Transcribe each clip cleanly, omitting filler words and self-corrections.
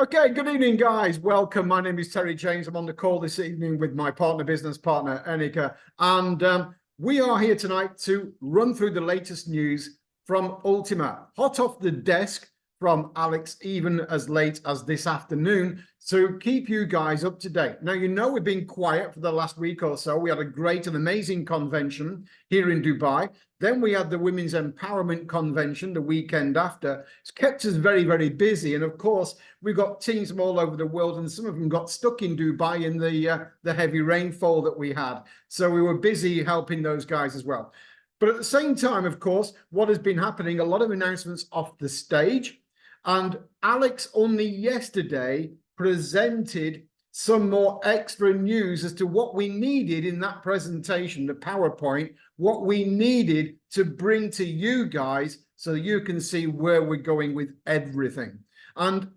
Okay, good evening, guys. Welcome. My name is Terry James. I'm on the call this evening with my business partner, Enika. And we are here tonight to run through the latest news from Ultima. Hot off the desk from Alex, even as late as this afternoon, to keep you guys up to date. Now, you know we've been quiet for the last week or so. We had a great and amazing convention here in Dubai. Then we had the Women's Empowerment Convention the weekend after. It's kept us very, very busy. And of course, we've got teams from all over the world, and some of them got stuck in Dubai in the heavy rainfall that we had. So we were busy helping those guys as well. But at the same time, of course, what has been happening, a lot of announcements off the stage. And Alex only yesterday presented some more extra news as to what we needed in that presentation, the PowerPoint, what we needed to bring to you guys so you can see where we're going with everything. And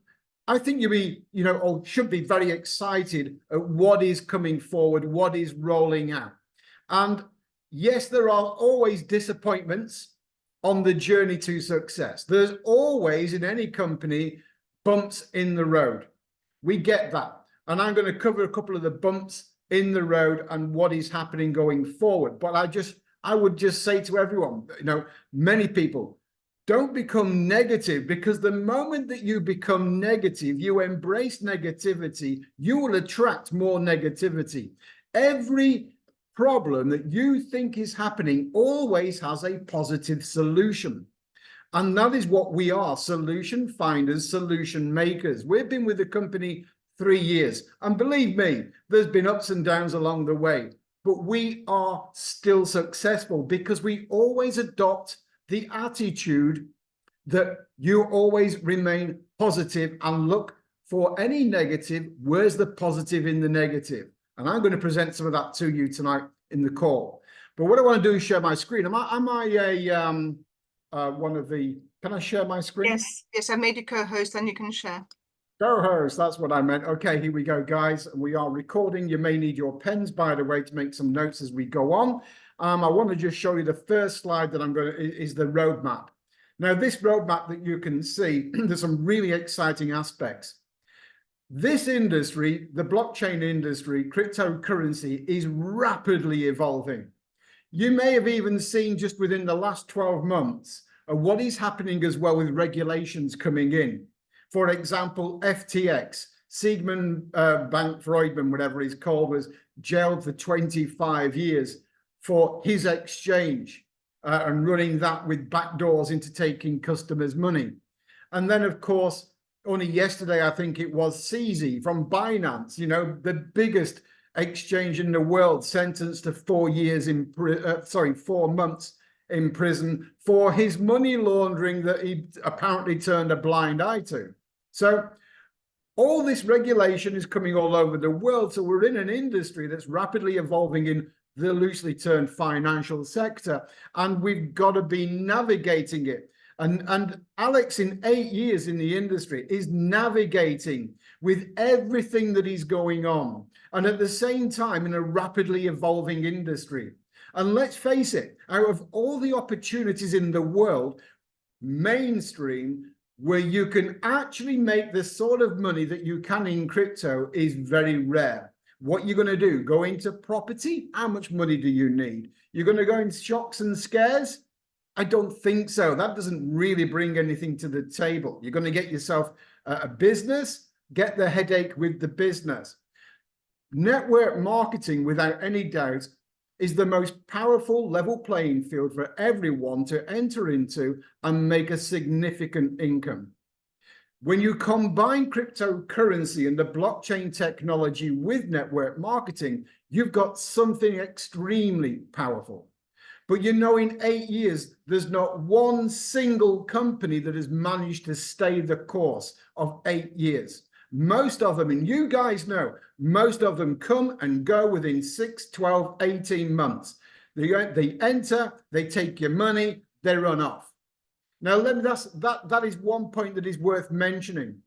I think you'll be, or should be very excited at what is coming forward, what is rolling out. And yes, there are always disappointments on the journey to success. There's always in any company bumps in the road. We get that. And I'm going to cover a couple of the bumps in the road and what is happening going forward. But I would just say to everyone, many people, don't become negative, because the moment that you become negative, you embrace negativity, you will attract more negativity. Every problem that you think is happening always has a positive solution. And that is what we are: solution finders, solution makers. We've been with the company 3 years, and believe me, there's been ups and downs along the way, but we are still successful because we always adopt the attitude that you always remain positive and look for any negative. Where's the positive in the negative? And I'm going to present some of that to you tonight in the call. But what I want to do is share my screen. Am I one of the, can I share my screen? Yes, I made you co-host and you can share. Co-host, that's what I meant. Okay, here we go, guys. We are recording. You may need your pens, by the way, to make some notes as we go on. I want to just show you the first slide that I'm going to, is the roadmap. Now, this roadmap that you can see, there's some really exciting aspects. This industry, the blockchain industry, cryptocurrency, is rapidly evolving. You may have even seen just within the last 12 months what is happening as well with regulations coming in. For example, FTX, Sigmund Bankman-Freudman, whatever he's called, was jailed for 25 years for his exchange and running that with backdoors into taking customers' money. And then, of course, only yesterday, I think it was, CZ from Binance, the biggest exchange in the world, sentenced to 4 years in 4 months in prison for his money laundering that he apparently turned a blind eye to. So all this regulation is coming all over the world. So we're in an industry that's rapidly evolving in the loosely termed financial sector, and we've got to be navigating it. And Alex, in 8 years in the industry, is navigating with everything that is going on, and at the same time in a rapidly evolving industry. And let's face it, out of all the opportunities in the world, mainstream, where you can actually make the sort of money that you can in crypto, is very rare. What you're going to do, go into property? How much money do you need? You're going to go into shocks and scares? I don't think so. That doesn't really bring anything to the table. You're going to get yourself a business, get the headache with the business. Network marketing, without any doubt, is the most powerful level playing field for everyone to enter into and make a significant income. When you combine cryptocurrency and the blockchain technology with network marketing, you've got something extremely powerful. But in 8 years, there's not one single company that has managed to stay the course of 8 years. Most of them, and you guys know, most of them come and go within 6, 12, 18 months. They enter, they take your money, they run off. Now, that is one point that is worth mentioning,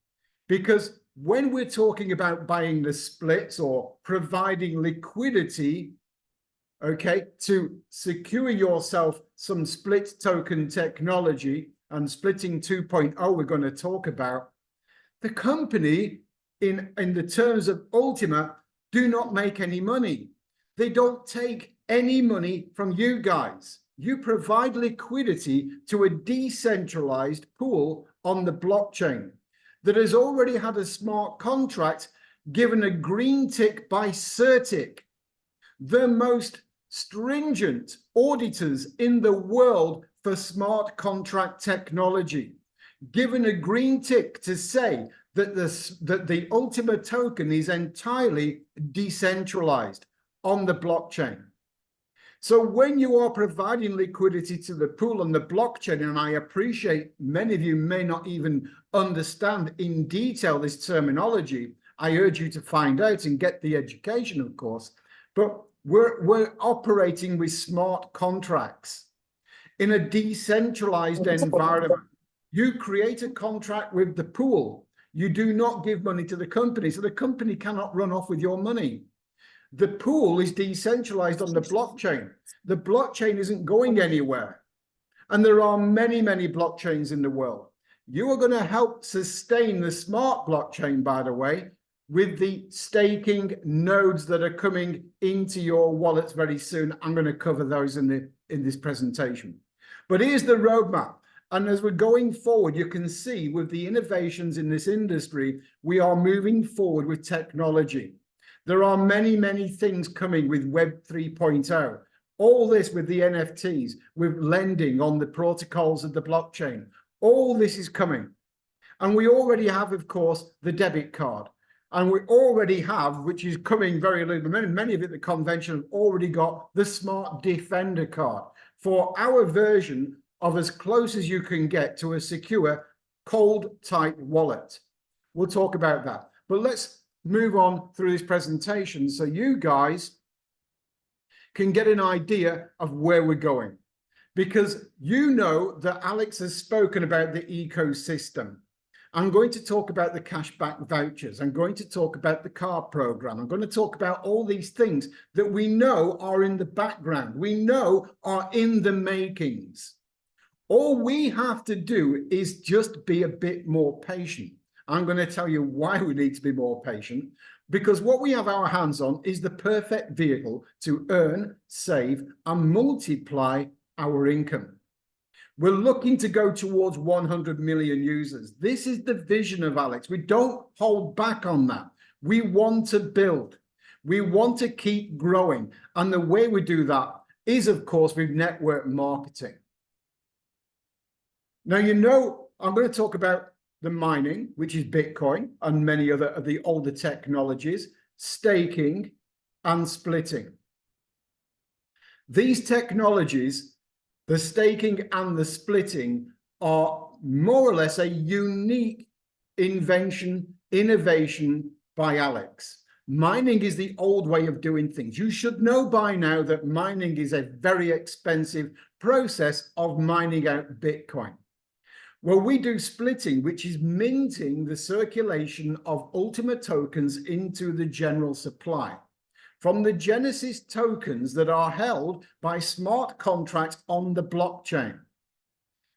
because when we're talking about buying the splits or providing liquidity, okay, to secure yourself some split token technology, and splitting 2.0 we're going to talk about, the company, in the terms of Ultima, do not make any money. They don't take any money from you guys. You provide liquidity to a decentralized pool on the blockchain that has already had a smart contract given a green tick by CertiK, the most stringent auditors in the world for smart contract technology, given a green tick to say that the Ultima token is entirely decentralized on the blockchain. So when you are providing liquidity to the pool on the blockchain, and I appreciate many of you may not even understand in detail this terminology, I urge you to find out and get the education, of course, but we're operating with smart contracts in a decentralized environment. You create a contract with the pool. You do not give money to the company, so the company cannot run off with your money. The pool is decentralized on the blockchain. The blockchain isn't going anywhere. And there are many, many blockchains in the world. You are going to help sustain the smart blockchain, by the way, with the staking nodes that are coming into your wallets very soon. I'm going to cover those in this presentation. But here's the roadmap. And as we're going forward, you can see with the innovations in this industry, we are moving forward with technology. There are many, many things coming with Web 3.0. All this with the NFTs, with lending on the protocols of the blockchain. All this is coming. And we already have, of course, the debit card. And we already have, which is coming very little, many of it, the convention have already got the Smart Defender card for our version of as close as you can get to a secure cold type wallet. We'll talk about that. But let's move on through this presentation so you guys can get an idea of where we're going. Because you know that Alex has spoken about the ecosystem. I'm going to talk about the cashback vouchers. I'm going to talk about the card program. I'm going to talk about all these things that we know are in the background. We know are in the makings. All we have to do is just be a bit more patient. I'm going to tell you why we need to be more patient, because what we have our hands on is the perfect vehicle to earn, save, and multiply our income. We're looking to go towards 100 million users. This is the vision of Alex. We don't hold back on that. We want to build. We want to keep growing. And the way we do that is, of course, with network marketing. Now, you know, I'm going to talk about the mining, which is Bitcoin and many other of the older technologies, staking and splitting. These technologies, the staking and the splitting, are more or less a unique innovation by Alex. Mining is the old way of doing things. You should know by now that mining is a very expensive process of mining out Bitcoin. Well, we do splitting, which is minting the circulation of Ultima tokens into the general supply from the Genesis tokens that are held by smart contracts on the blockchain.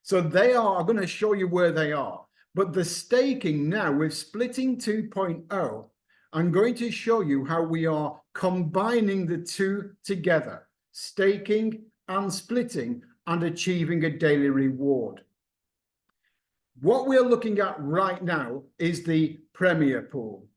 So they are, I'm going to show you where they are. But the staking now with splitting 2.0, I'm going to show you how we are combining the two together, staking and splitting, and achieving a daily reward. What we're looking at right now is the Premier Pool.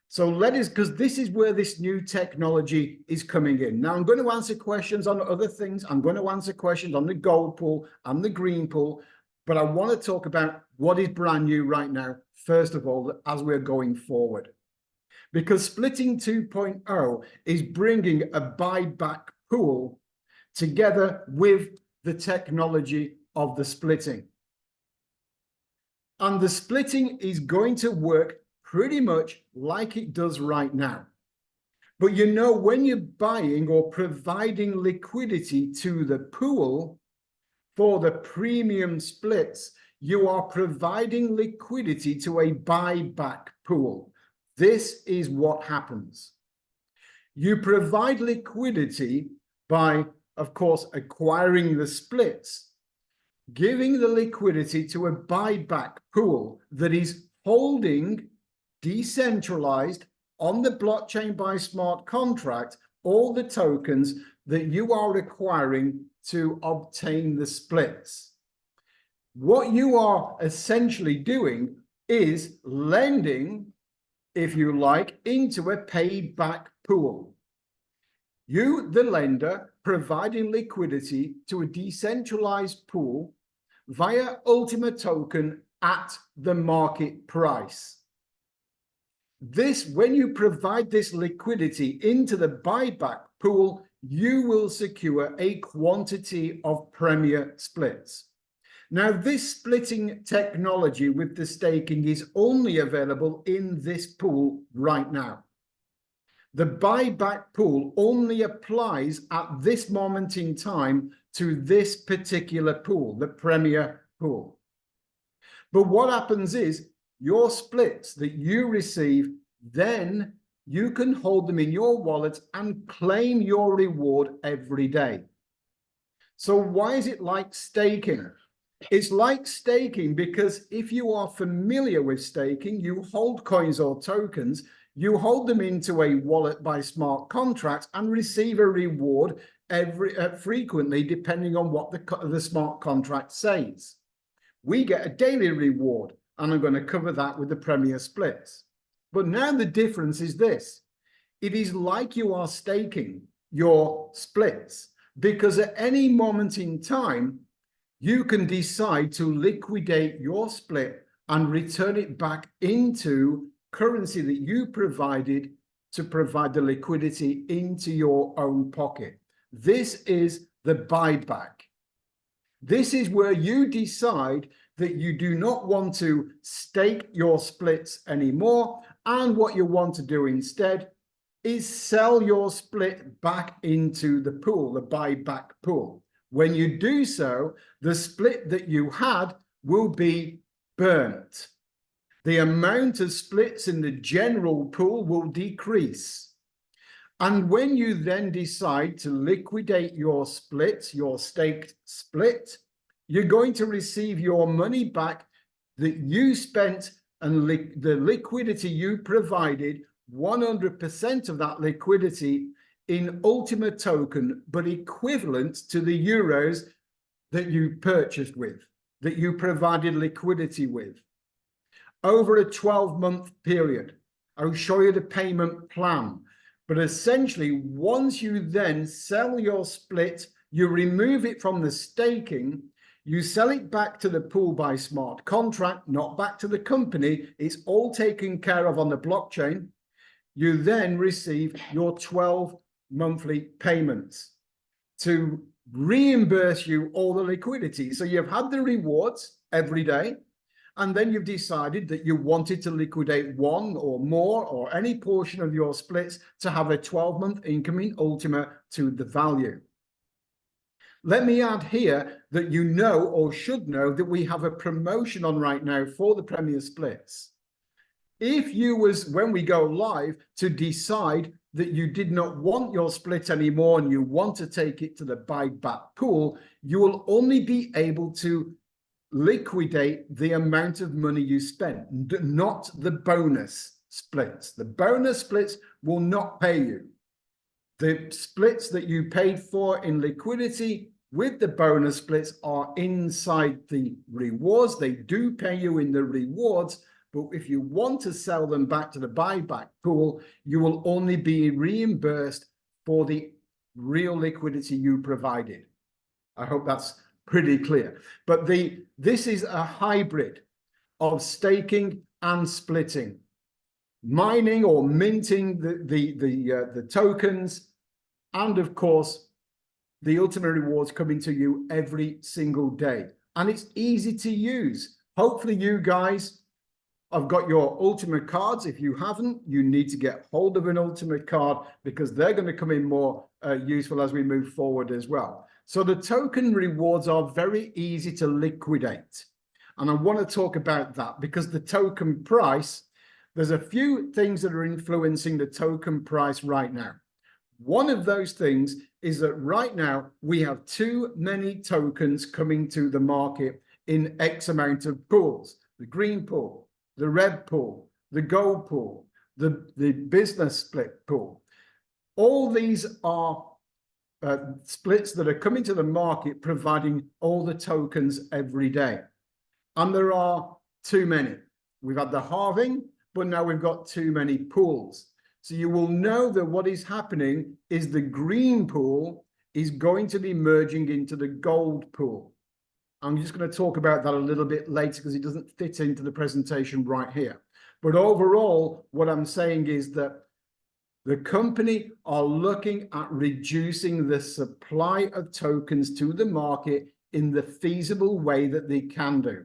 So because this is where this new technology is coming in. Now, I'm going to answer questions on other things. I'm going to answer questions on the gold pool and the green pool. But I want to talk about what is brand new right now, first of all, as we're going forward. Because splitting 2.0 is bringing a buyback pool together with the technology of the splitting. And the splitting is going to work pretty much like it does right now. But you know, when you're buying or providing liquidity to the pool for the premium splits, you are providing liquidity to a buyback pool. This is what happens. You provide liquidity by, of course, acquiring the splits, giving the liquidity to a buyback pool that is holding decentralized on the blockchain by smart contract all the tokens that you are requiring to obtain the splits. What you are essentially doing is lending, if you like, into a payback pool. You, the lender, providing liquidity to a decentralized pool via Ultima token at the market price. This, when you provide this liquidity into the buyback pool, you will secure a quantity of premier splits. Now, this splitting technology with the staking is only available in this pool right now. The buyback pool only applies at this moment in time to this particular pool, the premier pool. But what happens is your splits that you receive, then you can hold them in your wallet and claim your reward every day. So why is it like staking? It's like staking because if you are familiar with staking, you hold coins or tokens, you hold them into a wallet by smart contracts and receive a reward frequently depending on what the smart contract says. We get a daily reward, and I'm going to cover that with the premier splits. But now the difference is this. It is like you are staking your splits because at any moment in time, you can decide to liquidate your split and return it back into currency that you provided to provide the liquidity into your own pocket. This is the buyback. This is where you decide that you do not want to stake your splits anymore, and what you want to do instead is sell your split back into the pool, the buyback pool. When you do so, the split that you had will be burnt. The amount of splits in the general pool will decrease. And when you then decide to liquidate your split, your staked split, you're going to receive your money back that you spent and the liquidity you provided, 100% of that liquidity in Ultima token, but equivalent to the euros that you purchased with, that you provided liquidity with. Over a 12-month period, I'll show you the payment plan. But essentially, once you then sell your split, you remove it from the staking, you sell it back to the pool by smart contract, not back to the company. It's all taken care of on the blockchain. You then receive your 12 monthly payments to reimburse you all the liquidity. So you've had the rewards every day, and then you've decided that you wanted to liquidate one or more or any portion of your splits to have a 12-month income in Ultima to the value. Let me add here that you know or should know that we have a promotion on right now for the Premier Splits. If you was, when we go live, to decide that you did not want your split anymore and you want to take it to the buyback pool, you will only be able to liquidate the amount of money you spent, not the bonus splits. The bonus splits will not pay you. The splits that you paid for in liquidity with the bonus splits are inside the rewards. They do pay you in the rewards, but if you want to sell them back to the buyback pool, you will only be reimbursed for the real liquidity you provided. I hope that's pretty clear. But this is a hybrid of staking and splitting, mining or minting the tokens, and of course, the Ultima rewards coming to you every single day. And it's easy to use. Hopefully you guys have got your Ultima cards. If you haven't, you need to get hold of an Ultima card because they're going to come in more useful as we move forward as well. So the token rewards are very easy to liquidate. And I want to talk about that because the token price, there's a few things that are influencing the token price right now. One of those things is that right now we have too many tokens coming to the market in X amount of pools. The green pool, the red pool, the gold pool, the business split pool. All these are splits that are coming to the market providing all the tokens every day. And there are too many. We've had the halving, but now we've got too many pools. So you will know that what is happening is the green pool is going to be merging into the gold pool. I'm just going to talk about that a little bit later because it doesn't fit into the presentation right here. But overall, what I'm saying is that the company are looking at reducing the supply of tokens to the market in the feasible way that they can do.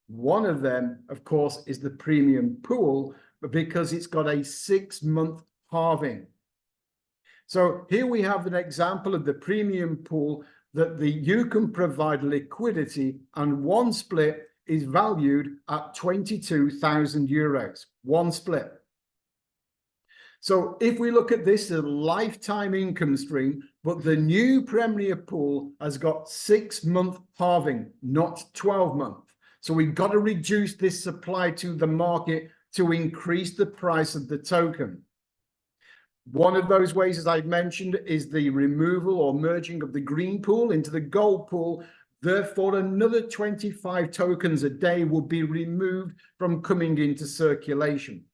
One of them, of course, is the premium pool, but because it's got a 6-month halving. So here we have an example of the premium pool that you can provide liquidity, and one split is valued at 22,000 euros, one split. So if we look at this as a lifetime income stream, but the new Premier pool has got 6-month halving, not 12-month. So we've got to reduce this supply to the market to increase the price of the token. One of those ways, as I mentioned, is the removal or merging of the green pool into the gold pool. Therefore, another 25 tokens a day will be removed from coming into circulation.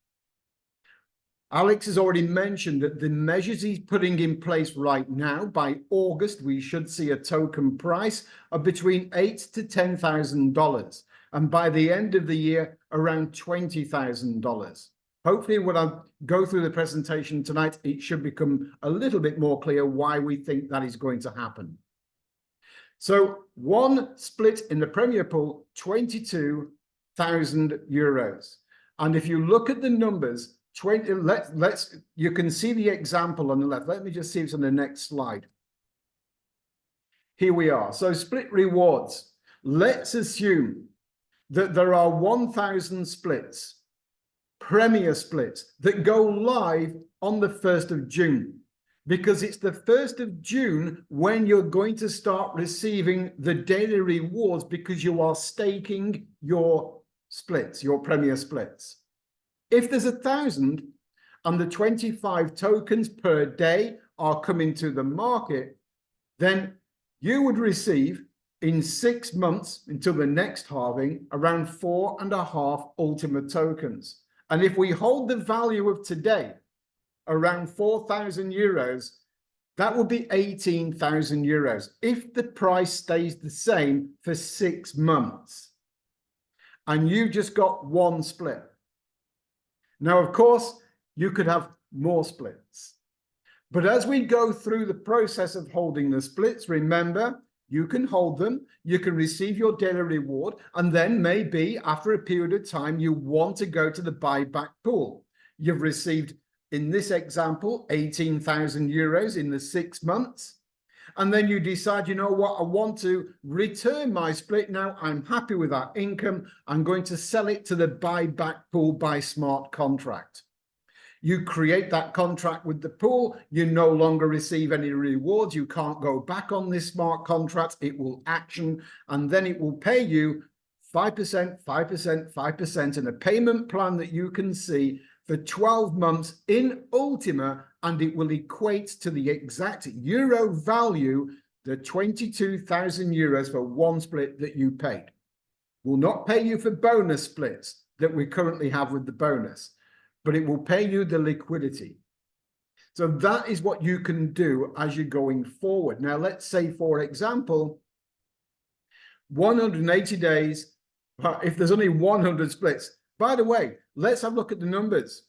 Alex has already mentioned that the measures he's putting in place right now, by August, we should see a token price of between $8,000 to $10,000. And by the end of the year, around $20,000. Hopefully, when I go through the presentation tonight, it should become a little bit more clear why we think that is going to happen. So one split in the Premier pool, 22,000 euros. And if you look at the numbers, you can see the example on the left. Let me just see if it's on the next slide. Here we are. So split rewards. Let's assume that there are 1,000 splits, Premier splits, that go live on the 1st of June. Because it's the 1st of June when you're going to start receiving the daily rewards because you are staking your splits, your Premier splits. If there's 1,000 and the 25 tokens per day are coming to the market, then you would receive in 6 months until the next halving around 4.5 ultimate tokens. And if we hold the value of today around 4,000 euros, that would be 18,000 euros if the price stays the same for 6 months. And you just got one split. Now, of course, you could have more splits. But as we go through the process of holding the splits, remember, you can hold them, you can receive your daily reward, and then maybe after a period of time, you want to go to the buyback pool. You've received, in this example, 18,000 euros in the 6 months. And then you decide, you know what, I want to return my split now. I'm happy with that income. I'm going to sell it to the buyback pool by smart contract. You create that contract with the pool. You no longer receive any rewards. You can't go back on this smart contract. It will action, and then it will pay you 5%, 5%, 5% in a payment plan that you can see for 12 months in Ultima, and it will equate to the exact euro value, the 22,000 euros for one split that you paid. Will not pay you for bonus splits that we currently have with the bonus, but it will pay you the liquidity. So that is what you can do as you're going forward. Now, let's say, for example, 180 days, if there's only 100 splits. By the way, let's have a look at the numbers.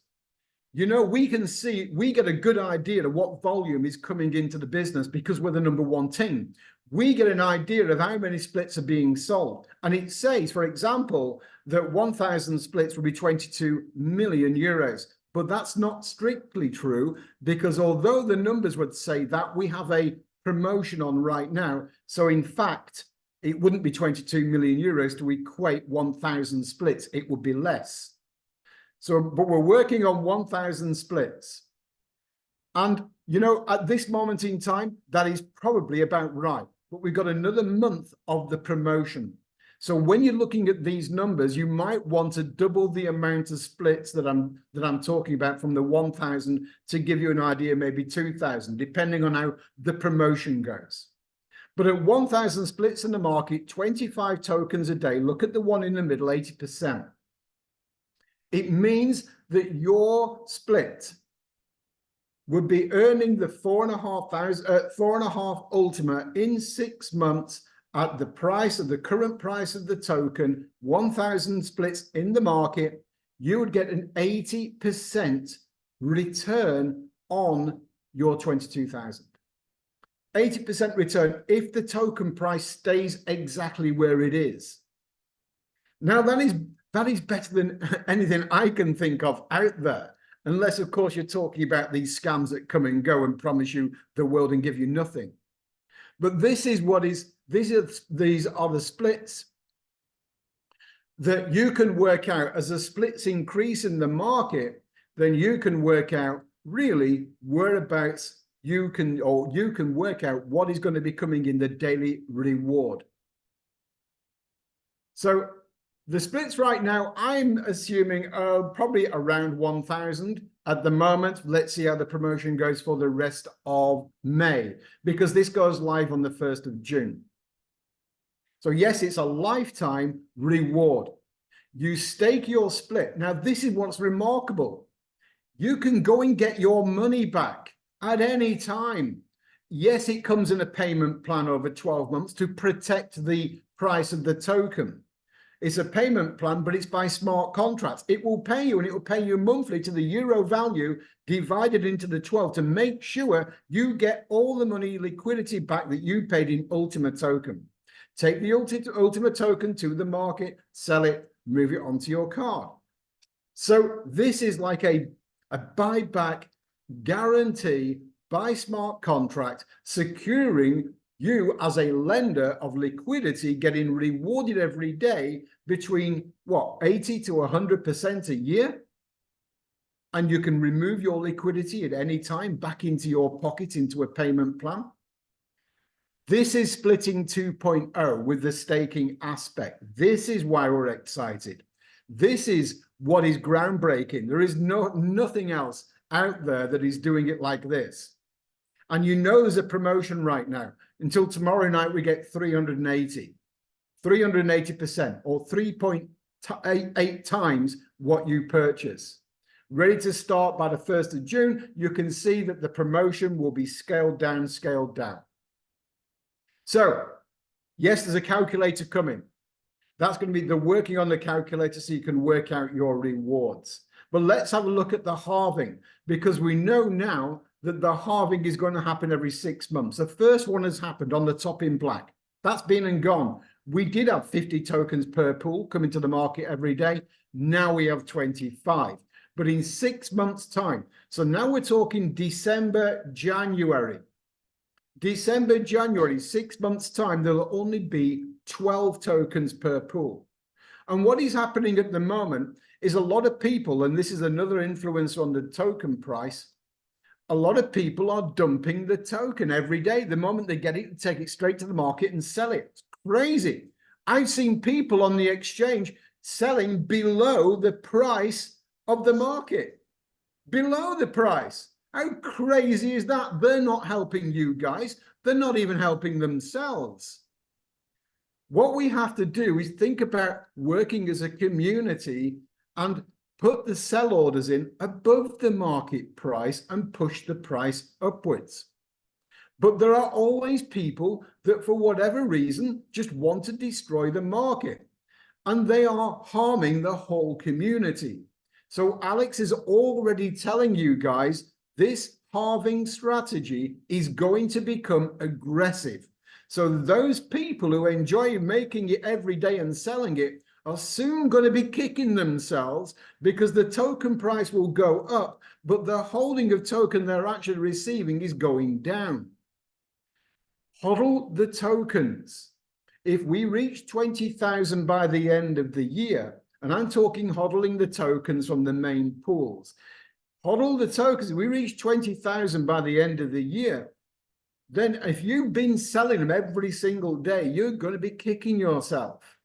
You know, we can see, we get a good idea of what volume is coming into the business because we're the #1 team. We get an idea of how many splits are being sold. And it says, for example, that 1,000 splits will be 22 million euros. But that's not strictly true, because although the numbers would say that, we have a promotion on right now. So in fact, it wouldn't be 22 million euros to equate 1,000 splits. It would be less. So, but we're working on 1,000 splits. And, you know, at this moment in time, that is probably about right. But we've got another month of the promotion. So when you're looking at these numbers, you might want to double the amount of splits that I'm talking about from the 1,000 to give you an idea, maybe 2,000, depending on how the promotion goes. But at 1,000 splits in the market, 25 tokens a day, look at the one in the middle, 80%. It means that your split would be earning the 4.5 Ultima in 6 months at the price of the current price of the token, 1,000 splits in the market. You would get an 80% return on your 22,000. 80% return if the token price stays exactly where it is. Now that is better than anything I can think of out there, unless of course you're talking about these scams that come and go and promise you the world and give you nothing. But these are the splits that you can work out. As the splits increase in the market, then you can work out really whereabouts you can work out what is going to be coming in the daily reward. So the splits right now, I'm assuming probably around 1,000 at the moment. Let's see how the promotion goes for the rest of May, because this goes live on the 1st of June. So yes, it's a lifetime reward. You stake your split. Now, this is what's remarkable. You can go and get your money back at any time. Yes, it comes in a payment plan over 12 months to protect the price of the token. It's a payment plan, but it's by smart contracts. It will pay you, and it will pay you monthly to the euro value divided into the 12 to make sure you get all the money liquidity back that you paid in Ultima token. Take the Ultima token to the market, sell it, move it onto your card. So this is like a buyback guarantee by smart contract, securing you as a lender of liquidity, getting rewarded every day between what, 80 to 100% a year. And you can remove your liquidity at any time back into your pocket, into a payment plan. This is splitting 2.0 with the staking aspect. This is why we're excited. This is what is groundbreaking. There is nothing else out there that is doing it like this. And you know there's a promotion right now. Until tomorrow night, we get 380% or 3.8 times what you purchase. Ready to start by the 1st of June. You can see that the promotion will be scaled down, scaled down. So, yes, there's a calculator coming. That's going to be the working on the calculator so you can work out your rewards. But let's have a look at the halving, because we know now that the halving is going to happen every 6 months. The first one has happened on the top in black. That's been and gone. We did have 50 tokens per pool coming to the market every day. Now we have 25. But in 6 months' time, so now we're talking December, January. December, January, 6 months' time, there will only be 12 tokens per pool. And what is happening at the moment is a lot of people, and this is another influence on the token price, a lot of people are dumping the token every day. The moment they get it, take it straight to the market and sell it. It's crazy. I've seen people on the exchange selling below the price of the market. Below the price. How crazy is that? They're not helping you guys. They're not even helping themselves. What we have to do is think about working as a community and put the sell orders in above the market price and push the price upwards. But there are always people that, for whatever reason, just want to destroy the market. And they are harming the whole community. So Alex is already telling you guys, this halving strategy is going to become aggressive. So those people who enjoy making it every day and selling it are soon going to be kicking themselves, because the token price will go up, but the holding of token they're actually receiving is going down. Hodl the tokens. If we reach 20,000 by the end of the year, and I'm talking hodling the tokens from the main pools, hodl the tokens, if we reach 20,000 by the end of the year, then if you've been selling them every single day, you're going to be kicking yourself.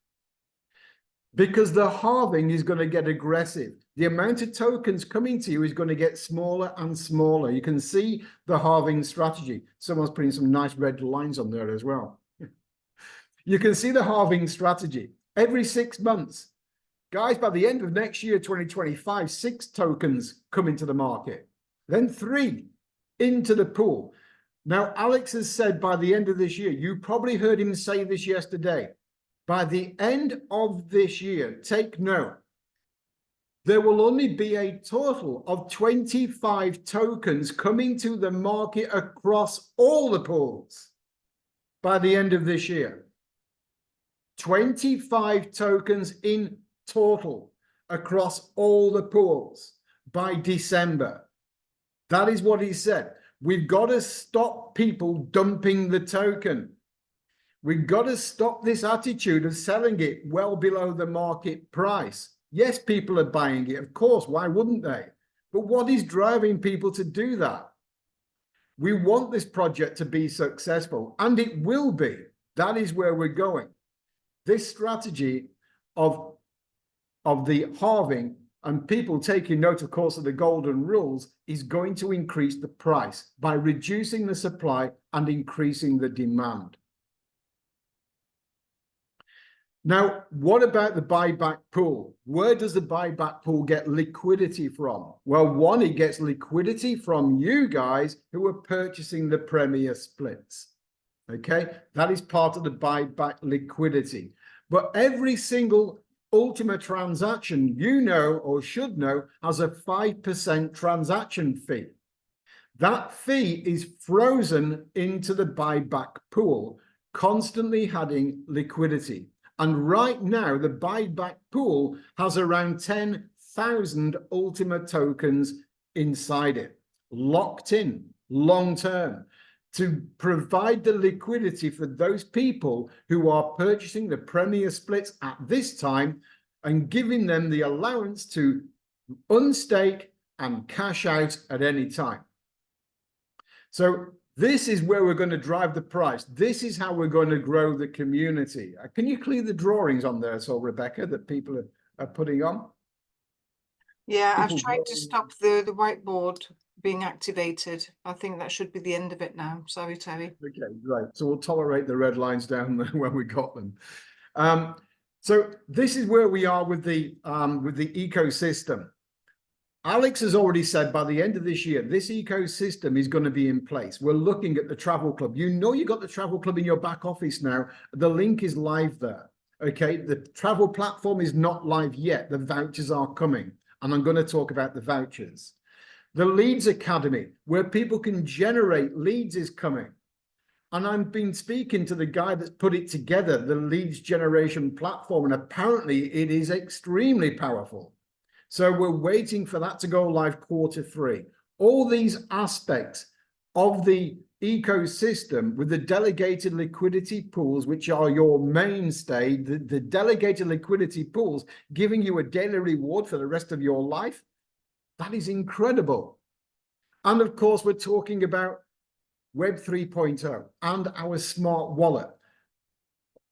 because the halving is going to get aggressive. The amount of tokens coming to you is going to get smaller and smaller. You can see the halving strategy. Someone's putting some nice red lines on there as well. You can see the halving strategy every 6 months. Guys, by the end of next year, 2025, 6 tokens come into the market, then 3 into the pool. Now, Alex has said by the end of this year, you probably heard him say this yesterday, by the end of this year, take note, there will only be a total of 25 tokens coming to the market across all the pools by the end of this year. 25 tokens in total across all the pools by December. That is what he said. We've got to stop people dumping the token. We've got to stop this attitude of selling it well below the market price. Yes, people are buying it, of course. Why wouldn't they? But what is driving people to do that? We want this project to be successful, and it will be. That is where we're going. This strategy of the halving and people taking note, of course, of the golden rules is going to increase the price by reducing the supply and increasing the demand. Now, what about the buyback pool? Where does the buyback pool get liquidity from? Well, one, it gets liquidity from you guys who are purchasing the Premier splits. Okay, that is part of the buyback liquidity. But every single Ultima transaction, you know or should know, has a 5% transaction fee. That fee is frozen into the buyback pool, constantly adding liquidity. And right now, the buyback pool has around 10,000 Ultima tokens inside it, locked in, long term, to provide the liquidity for those people who are purchasing the Premier splits at this time and giving them the allowance to unstake and cash out at any time. So this is where we're going to drive the price. This is how we're going to grow the community. Can you clear the drawings on there, so Rebecca, that people are putting on? Yeah, I've tried to stop the whiteboard being activated. I think that should be the end of it now. Sorry, Terry. Okay, right. So we'll tolerate the red lines down there when we got them. So this is where we are with the ecosystem. Alex has already said by the end of this year, this ecosystem is going to be in place. We're looking at the travel club. You know, you got the travel club in your back office now. The link is live there. Okay, the travel platform is not live yet. The vouchers are coming, and I'm going to talk about the vouchers. The Leads Academy, where people can generate leads, is coming. And I've been speaking to the guy that's put it together, the leads generation platform, and apparently it is extremely powerful. So we're waiting for that to go live Q3. All these aspects of the ecosystem with the delegated liquidity pools, which are your mainstay, the delegated liquidity pools giving you a daily reward for the rest of your life, that is incredible. And of course, we're talking about Web 3.0 and our smart wallet.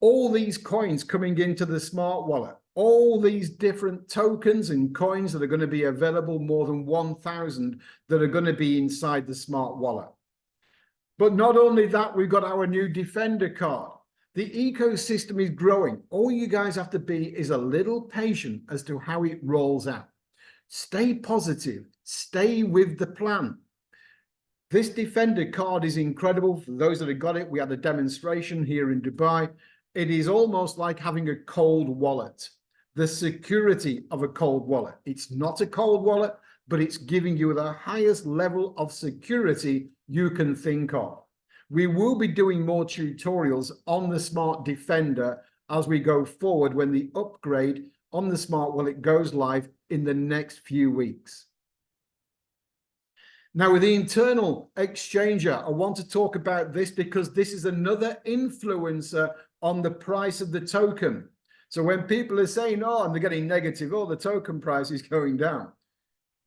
All these coins coming into the smart wallet. All these different tokens and coins that are going to be available, more than 1,000 that are going to be inside the smart wallet. But not only that, we've got our new Defender card. The ecosystem is growing. All you guys have to be is a little patient as to how it rolls out. Stay positive. Stay with the plan. This Defender card is incredible. For those that have got it, we had a demonstration here in Dubai. It is almost like having a cold wallet. The security of a cold wallet. It's not a cold wallet, but it's giving you the highest level of security you can think of. We will be doing more tutorials on the Smart Defender as we go forward when the upgrade on the Smart Wallet goes live in the next few weeks. Now, with the internal exchanger, I want to talk about this because this is another influencer on the price of the token. So when people are saying, oh, and they're getting negative, oh, the token price is going down.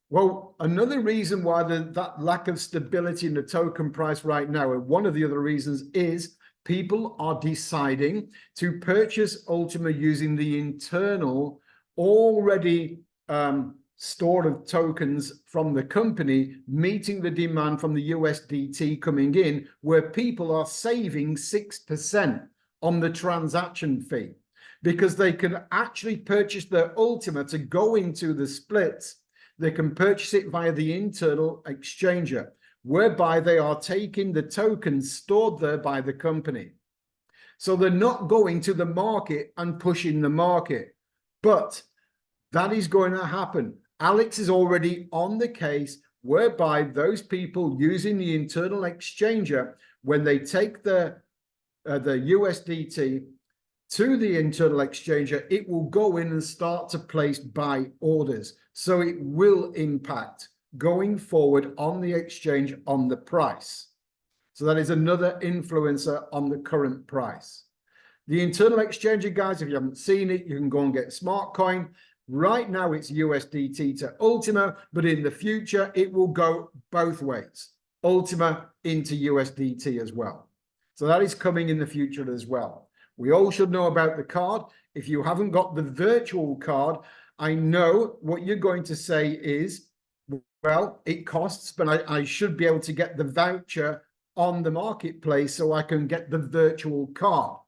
Well, another reason why that lack of stability in the token price right now, and one of the other reasons is people are deciding to purchase Ultima using the internal already stored of tokens from the company, meeting the demand from the USDT coming in, where people are saving 6% on the transaction fee, because they can actually purchase their Ultima to go into the splits. They can purchase it via the internal exchanger, whereby they are taking the tokens stored there by the company. So they're not going to the market and pushing the market, but that is going to happen. Alex is already on the case whereby those people using the internal exchanger, when they take the USDT to the internal exchanger, it will go in and start to place buy orders. So it will impact going forward on the exchange on the price. So that is another influencer on the current price. The internal exchanger, guys, if you haven't seen it, you can go and get Smartcoin. Right now it's USDT to Ultima, but in the future it will go both ways, Ultima into USDT as well. So that is coming in the future as well. We all should know about the card. If you haven't got the virtual card, I know what you're going to say is, well, it costs, but I should be able to get the voucher on the marketplace so I can get the virtual card.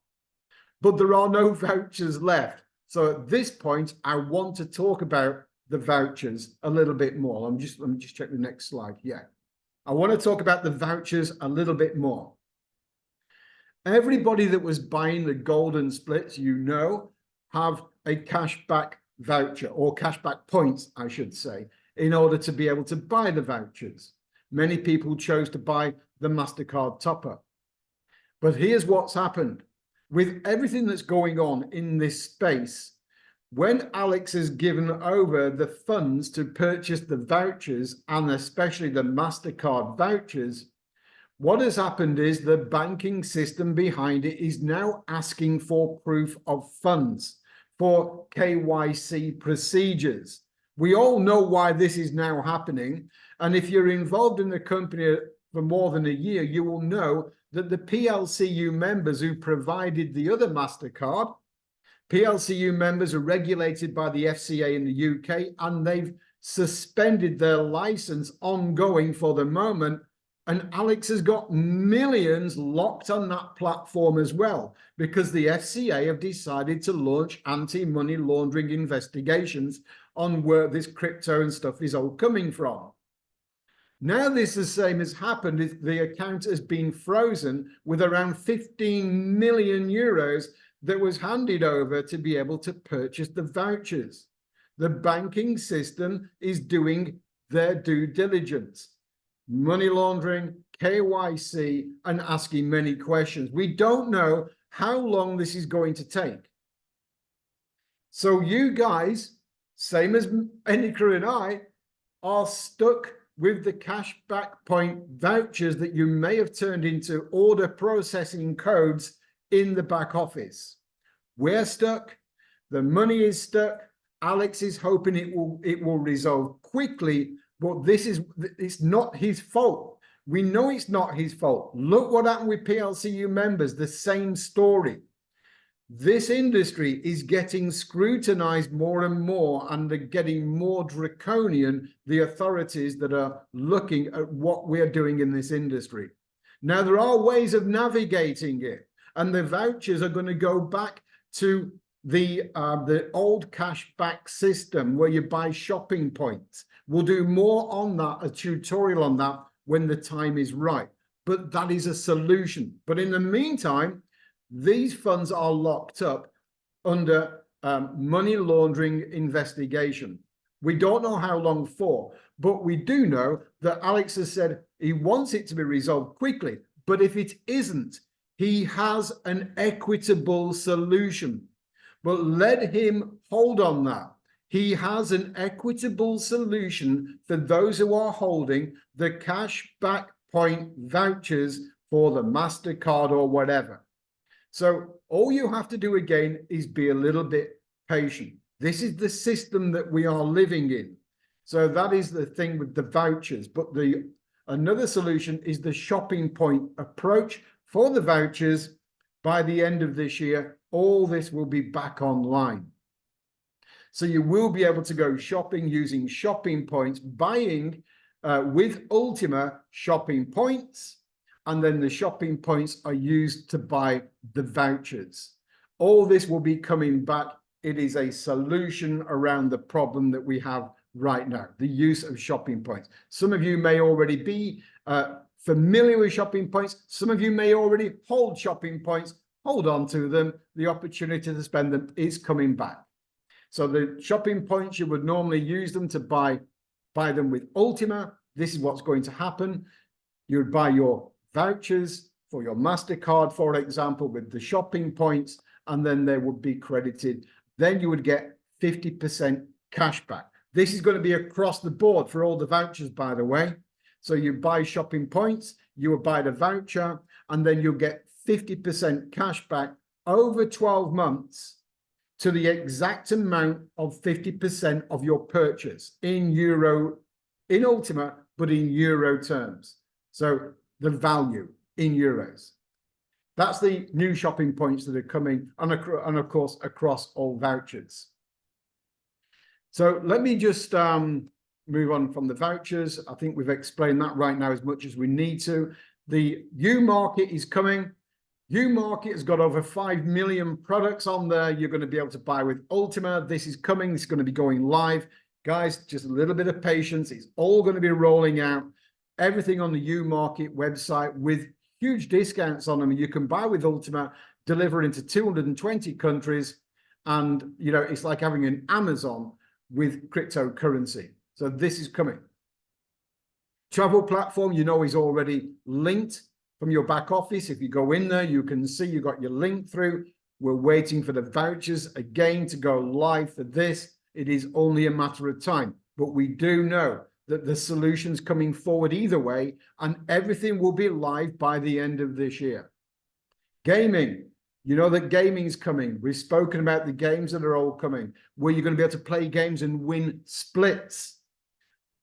But there are no vouchers left. So at this point, I want to talk about the vouchers a little bit more. Let me just check the next slide. Yeah. I want to talk about the vouchers a little bit more. Everybody that was buying the golden splits, you know, have a cashback voucher, or cashback points, I should say, in order to be able to buy the vouchers. Many people chose to buy the MasterCard top-up. But here's what's happened. With everything that's going on in this space, when Alex has given over the funds to purchase the vouchers, and especially the MasterCard vouchers, what has happened is the banking system behind it is now asking for proof of funds, for KYC procedures. We all know why this is now happening. And if you're involved in the company for more than a year, you will know that the PLCU members who provided the other MasterCard, PLCU members are regulated by the FCA in the UK, and they've suspended their license ongoing for the moment. And Alex has got millions locked on that platform as well, because the FCA have decided to launch anti-money laundering investigations on where this crypto and stuff is all coming from. Now this the same has happened. The account has been frozen with around 15 million euros that was handed over to be able to purchase the vouchers. The banking system is doing their due diligence. Money laundering, KYC, and asking many questions. We don't know how long this is going to take. So you guys, same as Enika and I, are stuck with the cashback point vouchers that you may have turned into order processing codes in the back office. We're stuck. The money is stuck. Alex is hoping it will resolve quickly, but it's not his fault. We know it's not his fault. Look what happened with PLCU members, the same story. This industry is getting scrutinized more and more, and they're getting more draconian, the authorities that are looking at what we're doing in this industry. Now, there are ways of navigating it, and the vouchers are going to go back to the old cashback system where you buy shopping points. We'll do more on that, a tutorial on that when the time is right. But that is a solution. But in the meantime, these funds are locked up under money laundering investigation. We don't know how long for, but we do know that Alex has said he wants it to be resolved quickly. But if it isn't, he has an equitable solution. But let him hold on that. He has an equitable solution for those who are holding the cashback point vouchers for the MasterCard or whatever. So all you have to do again is be a little bit patient. This is the system that we are living in. So that is the thing with the vouchers. But another solution is the shopping point approach for the vouchers, by the end of this year, all this will be back online. So you will be able to go shopping using shopping points, buying with Ultima shopping points, and then the shopping points are used to buy the vouchers. All this will be coming back. It is a solution around the problem that we have right now, the use of shopping points. Some of you may already be familiar with shopping points. Some of you may already hold shopping points. Hold on to them. The opportunity to spend them is coming back. So the shopping points, you would normally use them to buy them with Ultima. This is what's going to happen. You would buy your vouchers for your MasterCard, for example, with the shopping points, and then they would be credited. Then you would get 50% cash back. This is going to be across the board for all the vouchers, by the way. So you buy shopping points, you will buy the voucher, and then you'll get 50% cash back over 12 months to the exact amount of 50% of your purchase in euro, in Ultima, but in euro terms. So the value in euros. That's the new shopping points that are coming, and of course, across all vouchers. So let me just move on from the vouchers. I think we've explained that right now as much as we need to. The U-Market is coming. U-Market has got over 5 million products on there. You're going to be able to buy with Ultima. This is coming. It's going to be going live. Guys, just a little bit of patience. It's all going to be rolling out. Everything on the U-Market website with huge discounts on them. You can buy with Ultima, deliver into 220 countries. And, you know, it's like having an Amazon with cryptocurrency. So this is coming. Travel platform, you know, is already linked from your back office. If you go in there, you can see you got your link through. We're waiting for the vouchers again to go live for this. It is only a matter of time, but we do know that the solution's coming forward either way, and everything will be live by the end of this year. Gaming, you know that gaming is coming. We've spoken about the games that are all coming, where you're going to be able to play games and win splits.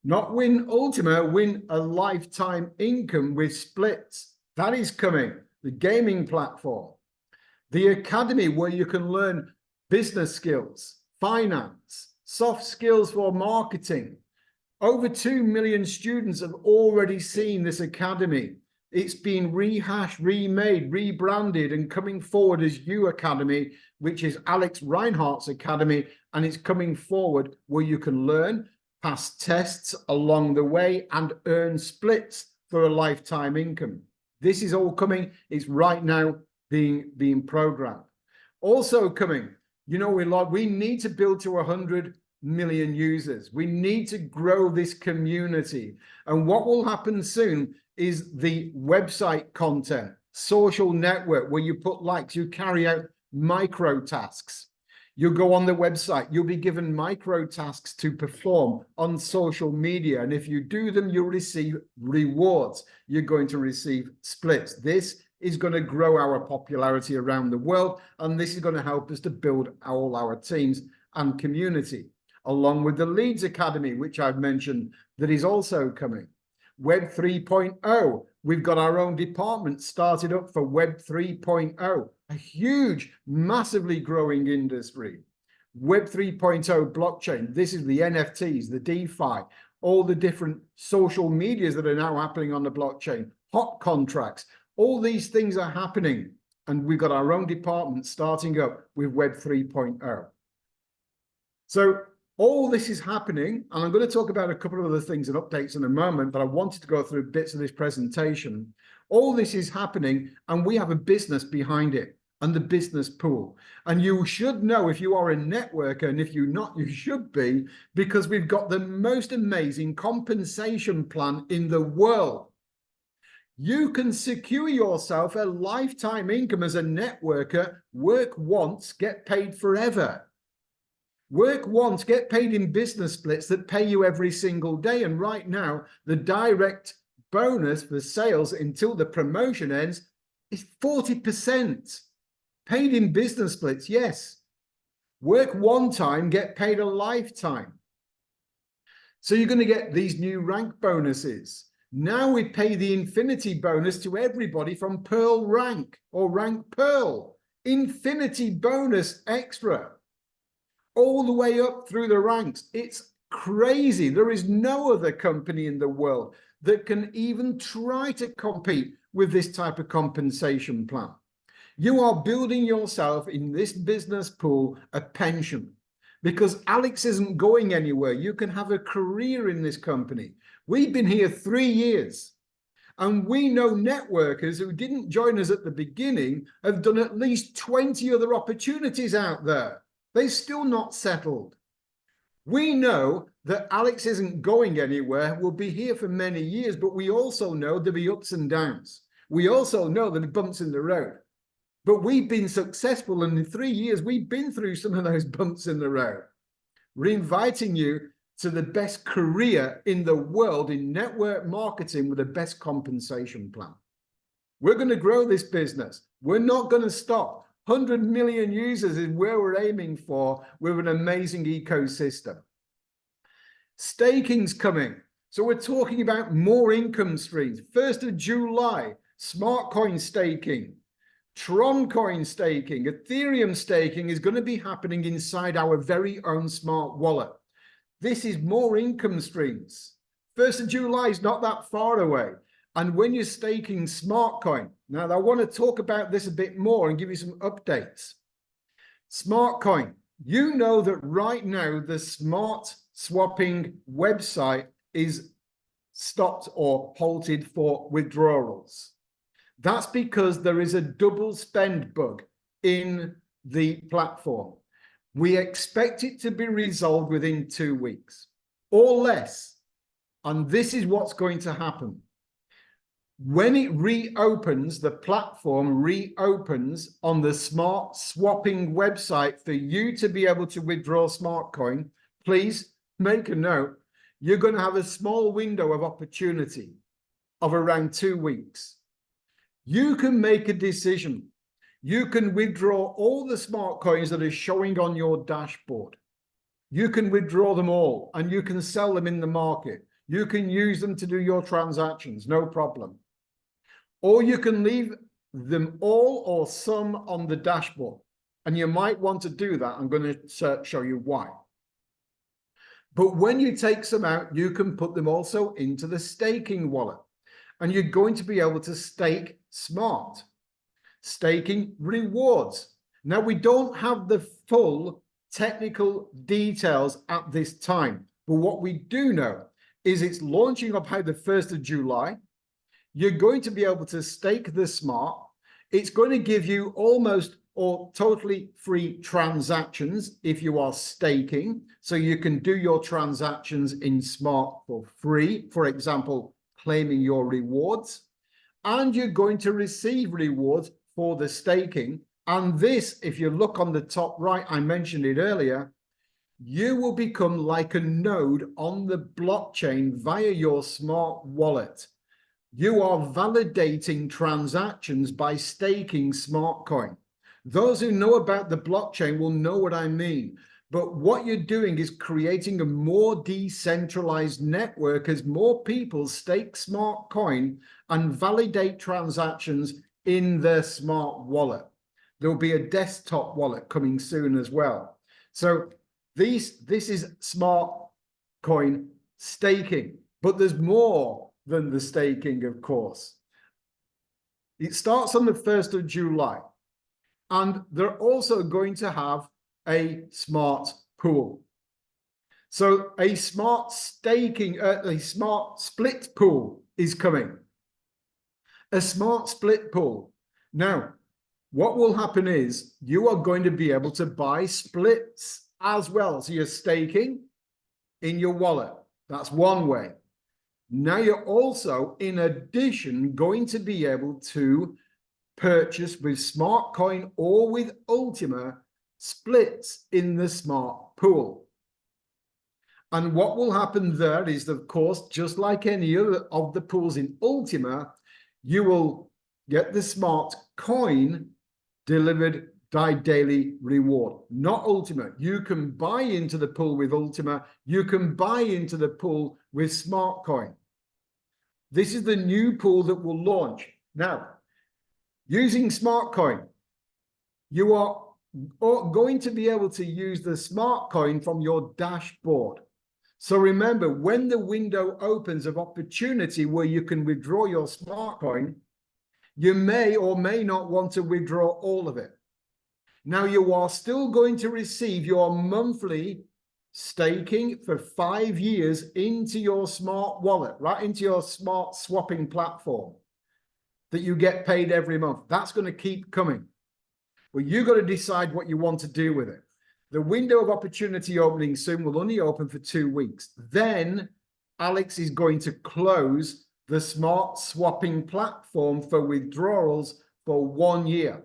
Not win Ultima, win a lifetime income with splits. That is coming. The gaming platform. The academy, where you can learn business skills, finance, soft skills for marketing. Over 2 million students have already seen this academy. It's been rehashed, remade, rebranded, and coming forward as U Academy, which is Alex Reinhardt's academy, and it's coming forward where you can learn, pass tests along the way, and earn splits for a lifetime income. This is all coming. It's right now being programmed. Also coming, you know, we need to build to 100 million users. We need to grow this community. And what will happen soon is the website content, social network, where you put likes, you carry out micro tasks. You go on the website, you'll be given micro tasks to perform on social media. And if you do them, you'll receive rewards. You're going to receive splits. This is going to grow our popularity around the world. And this is going to help us to build all our teams and community, along with the Leeds Academy, which I've mentioned, that is also coming. Web 3.0, we've got our own department started up for Web 3.0, a huge, massively growing industry. Web 3.0 blockchain, this is the NFTs, the DeFi, all the different social medias that are now happening on the blockchain, hot contracts, all these things are happening. And we've got our own department starting up with Web 3.0. So all this is happening, and I'm going to talk about a couple of other things and updates in a moment, but I wanted to go through bits of this presentation. All this is happening, and we have a business behind it, and the business pool. And you should know, if you are a networker, and if you're not, you should be, because we've got the most amazing compensation plan in the world. You can secure yourself a lifetime income as a networker. Work once, get paid forever. Work once, get paid in business splits that pay you every single day. And right now, the direct bonus for sales until the promotion ends is 40%. Paid in business splits, yes. Work one time, get paid a lifetime. So you're going to get these new rank bonuses. Now we pay the infinity bonus to everybody from Pearl rank or rank Pearl. Infinity bonus extra. All the way up through the ranks. It's crazy. There is no other company in the world that can even try to compete with this type of compensation plan. You are building yourself in this business pool a pension, because Alex isn't going anywhere. You can have a career in this company. We've been here 3 years, and we know networkers who didn't join us at the beginning have done at least 20 other opportunities out there. They're still not settled. We know that Alex isn't going anywhere. We'll be here for many years, but we also know there'll be ups and downs. We also know there'll be bumps in the road. But we've been successful, and in 3 years, we've been through some of those bumps in the road. We're inviting you to the best career in the world in network marketing with the best compensation plan. We're going to grow this business. We're not going to stop. 100 million users is where we're aiming for with an amazing ecosystem. Staking's coming. So we're talking about more income streams. 1st of July, Smartcoin staking, Tron coin staking, Ethereum staking is going to be happening inside our very own smart wallet. This is more income streams. 1st of July is not that far away. And when you're staking Smartcoin, now I want to talk about this a bit more and give you some updates. Smartcoin, you know that right now the smart swapping website is stopped or halted for withdrawals. That's because there is a double spend bug in the platform. We expect it to be resolved within 2 weeks or less. And this is what's going to happen. When it reopens, the platform reopens on the smart swapping website for you to be able to withdraw Smartcoin. Please make a note. You're going to have a small window of opportunity of around 2 weeks. You can make a decision. You can withdraw all the smart coins that are showing on your dashboard. You can withdraw them all and you can sell them in the market. You can use them to do your transactions, no problem. Or you can leave them all or some on the dashboard. And you might want to do that. I'm going to show you why. But when you take some out, you can put them also into the staking wallet. And you're going to be able to stake smart. Staking rewards. Now, we don't have the full technical details at this time, but what we do know is it's launching up by the 1st of July. You're going to be able to stake the smart. It's going to give you almost or totally free transactions if you are staking. So you can do your transactions in smart for free. For example, claiming your rewards. And you're going to receive rewards for the staking. And this, if you look on the top right, I mentioned it earlier, you will become like a node on the blockchain via your smart wallet. You are validating transactions by staking Smartcoin. Those who know about the blockchain will know what I mean. But what you're doing is creating a more decentralized network as more people stake Smartcoin and validate transactions in their smart wallet. There'll be a desktop wallet coming soon as well. So this is Smartcoin staking, but there's more than the staking, of course. It starts on the 1st of July, and they're also going to have a smart pool. So a smart staking, a smart split pool is coming. A smart split pool. Now, what will happen is you are going to be able to buy splits as well. So you're staking in your wallet. That's one way. Now you're also, in addition, going to be able to purchase with Smartcoin or with Ultima splits in the smart pool. And what will happen there is, of course, just like any other of the pools in Ultima, you will get the smart coin delivered by daily reward, not Ultima. You can buy into the pool with Ultima. You can buy into the pool with Smartcoin. This is the new pool that will launch. Now, using Smartcoin, you are going to be able to use the Smartcoin from your dashboard. So remember, when the window opens of opportunity where you can withdraw your Smartcoin, you may or may not want to withdraw all of it. Now, you are still going to receive your monthly staking for 5 years into your smart wallet, right into your smart swapping platform that you get paid every month. That's going to keep coming. Well, you've got to decide what you want to do with it. The window of opportunity opening soon will only open for 2 weeks. Then Alex is going to close the smart swapping platform for withdrawals for 1 year.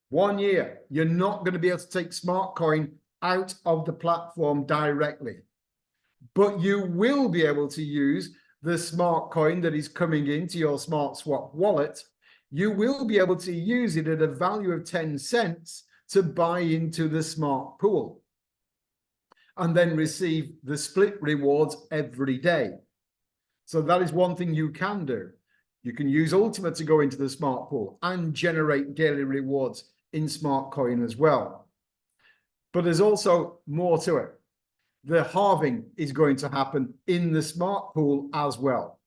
1 year. You're not going to be able to take Smartcoin out of the platform directly. But you will be able to use the Smartcoin that is coming into your Smart Swap wallet. You will be able to use it at a value of 10 cents to buy into the smart pool and then receive the split rewards every day. So that is one thing you can do. You can use Ultimate to go into the smart pool and generate daily rewards in Smartcoin as well. But there's also more to it. The halving is going to happen in the smart pool as well.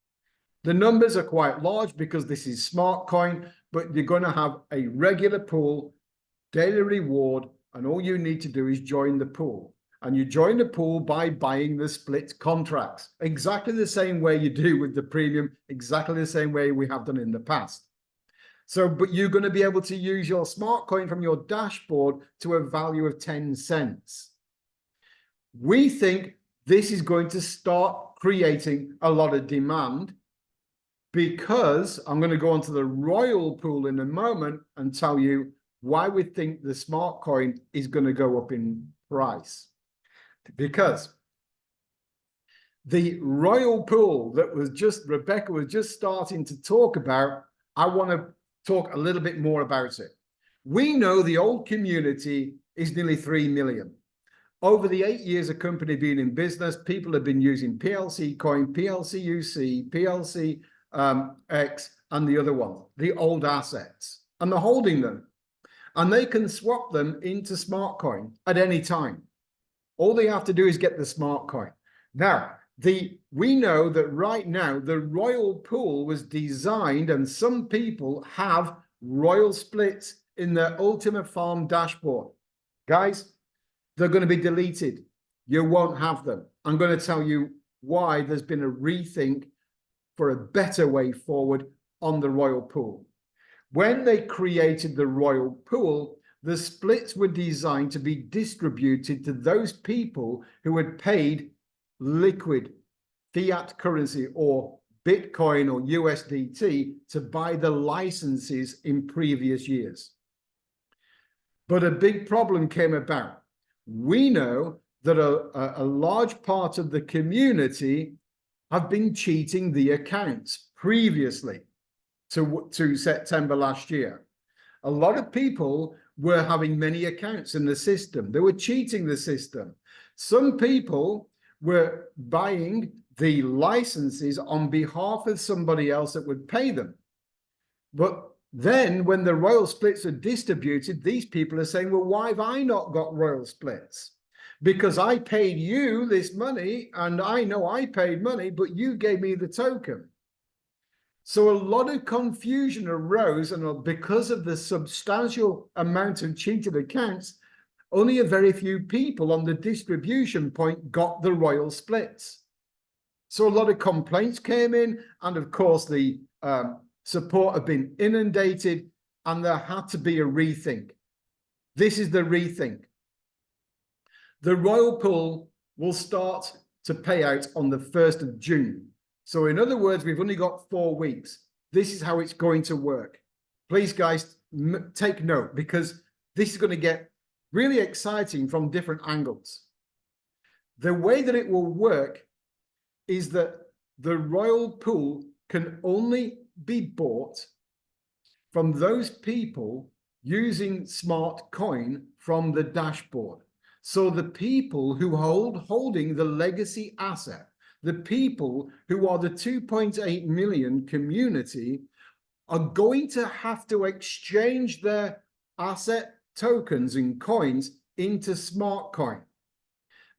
The numbers are quite large because this is Smartcoin, but you're going to have a regular pool, daily reward, and all you need to do is join the pool. And you join the pool by buying the split contracts, exactly the same way you do with the premium, exactly the same way we have done in the past. So, but you're going to be able to use your Smartcoin from your dashboard to a value of 10 cents. We think this is going to start creating a lot of demand because I'm going to go onto the Royal Pool in a moment and tell you why we think the Smartcoin is going to go up in price. Because the Royal Pool that was just, Rebecca was just starting to talk about, I want to talk a little bit more about it. We know the old community is nearly 3 million. Over the 8 years a company being in business, people have been using PLC Coin, PLC UC, PLC X, and the other one, the old assets, and they're holding them. And they can swap them into Smartcoin at any time. All they have to do is get the Smartcoin. Now, we know that right now the Royal Pool was designed, and some people have Royal splits in their Ultimate Farm dashboard. Guys, they're going to be deleted. You won't have them. I'm going to tell you why there's been a rethink for a better way forward on the Royal Pool. When they created the Royal Pool, the splits were designed to be distributed to those people who had paid liquid fiat currency or Bitcoin or USDT to buy the licenses in previous years. But a big problem came about. We know that a large part of the community have been cheating the accounts previously to September last year. A lot of people were having many accounts in the system. They were cheating the system. Some people were buying the licenses on behalf of somebody else that would pay them. But then when the Royal splits are distributed, these people are saying, well, why have I not got Royal splits? Because I paid you this money and I know I paid money, but you gave me the token. So a lot of confusion arose, and because of the substantial amount of cheated accounts, only a very few people on the distribution point got the Royal splits. So a lot of complaints came in, and of course the support have been inundated, and there had to be a rethink. This is the rethink. The Royal Pool will start to pay out on the 1st of June. So in other words, we've only got 4 weeks. This is how it's going to work. Please, guys, take note, because this is going to get really exciting from different angles. The way that it will work is that the Royal Pool can only be bought from those people using Smartcoin from the dashboard. So the people who holding the legacy asset, The people who are the 2.8 million community are going to have to exchange their asset tokens and coins into Smartcoin.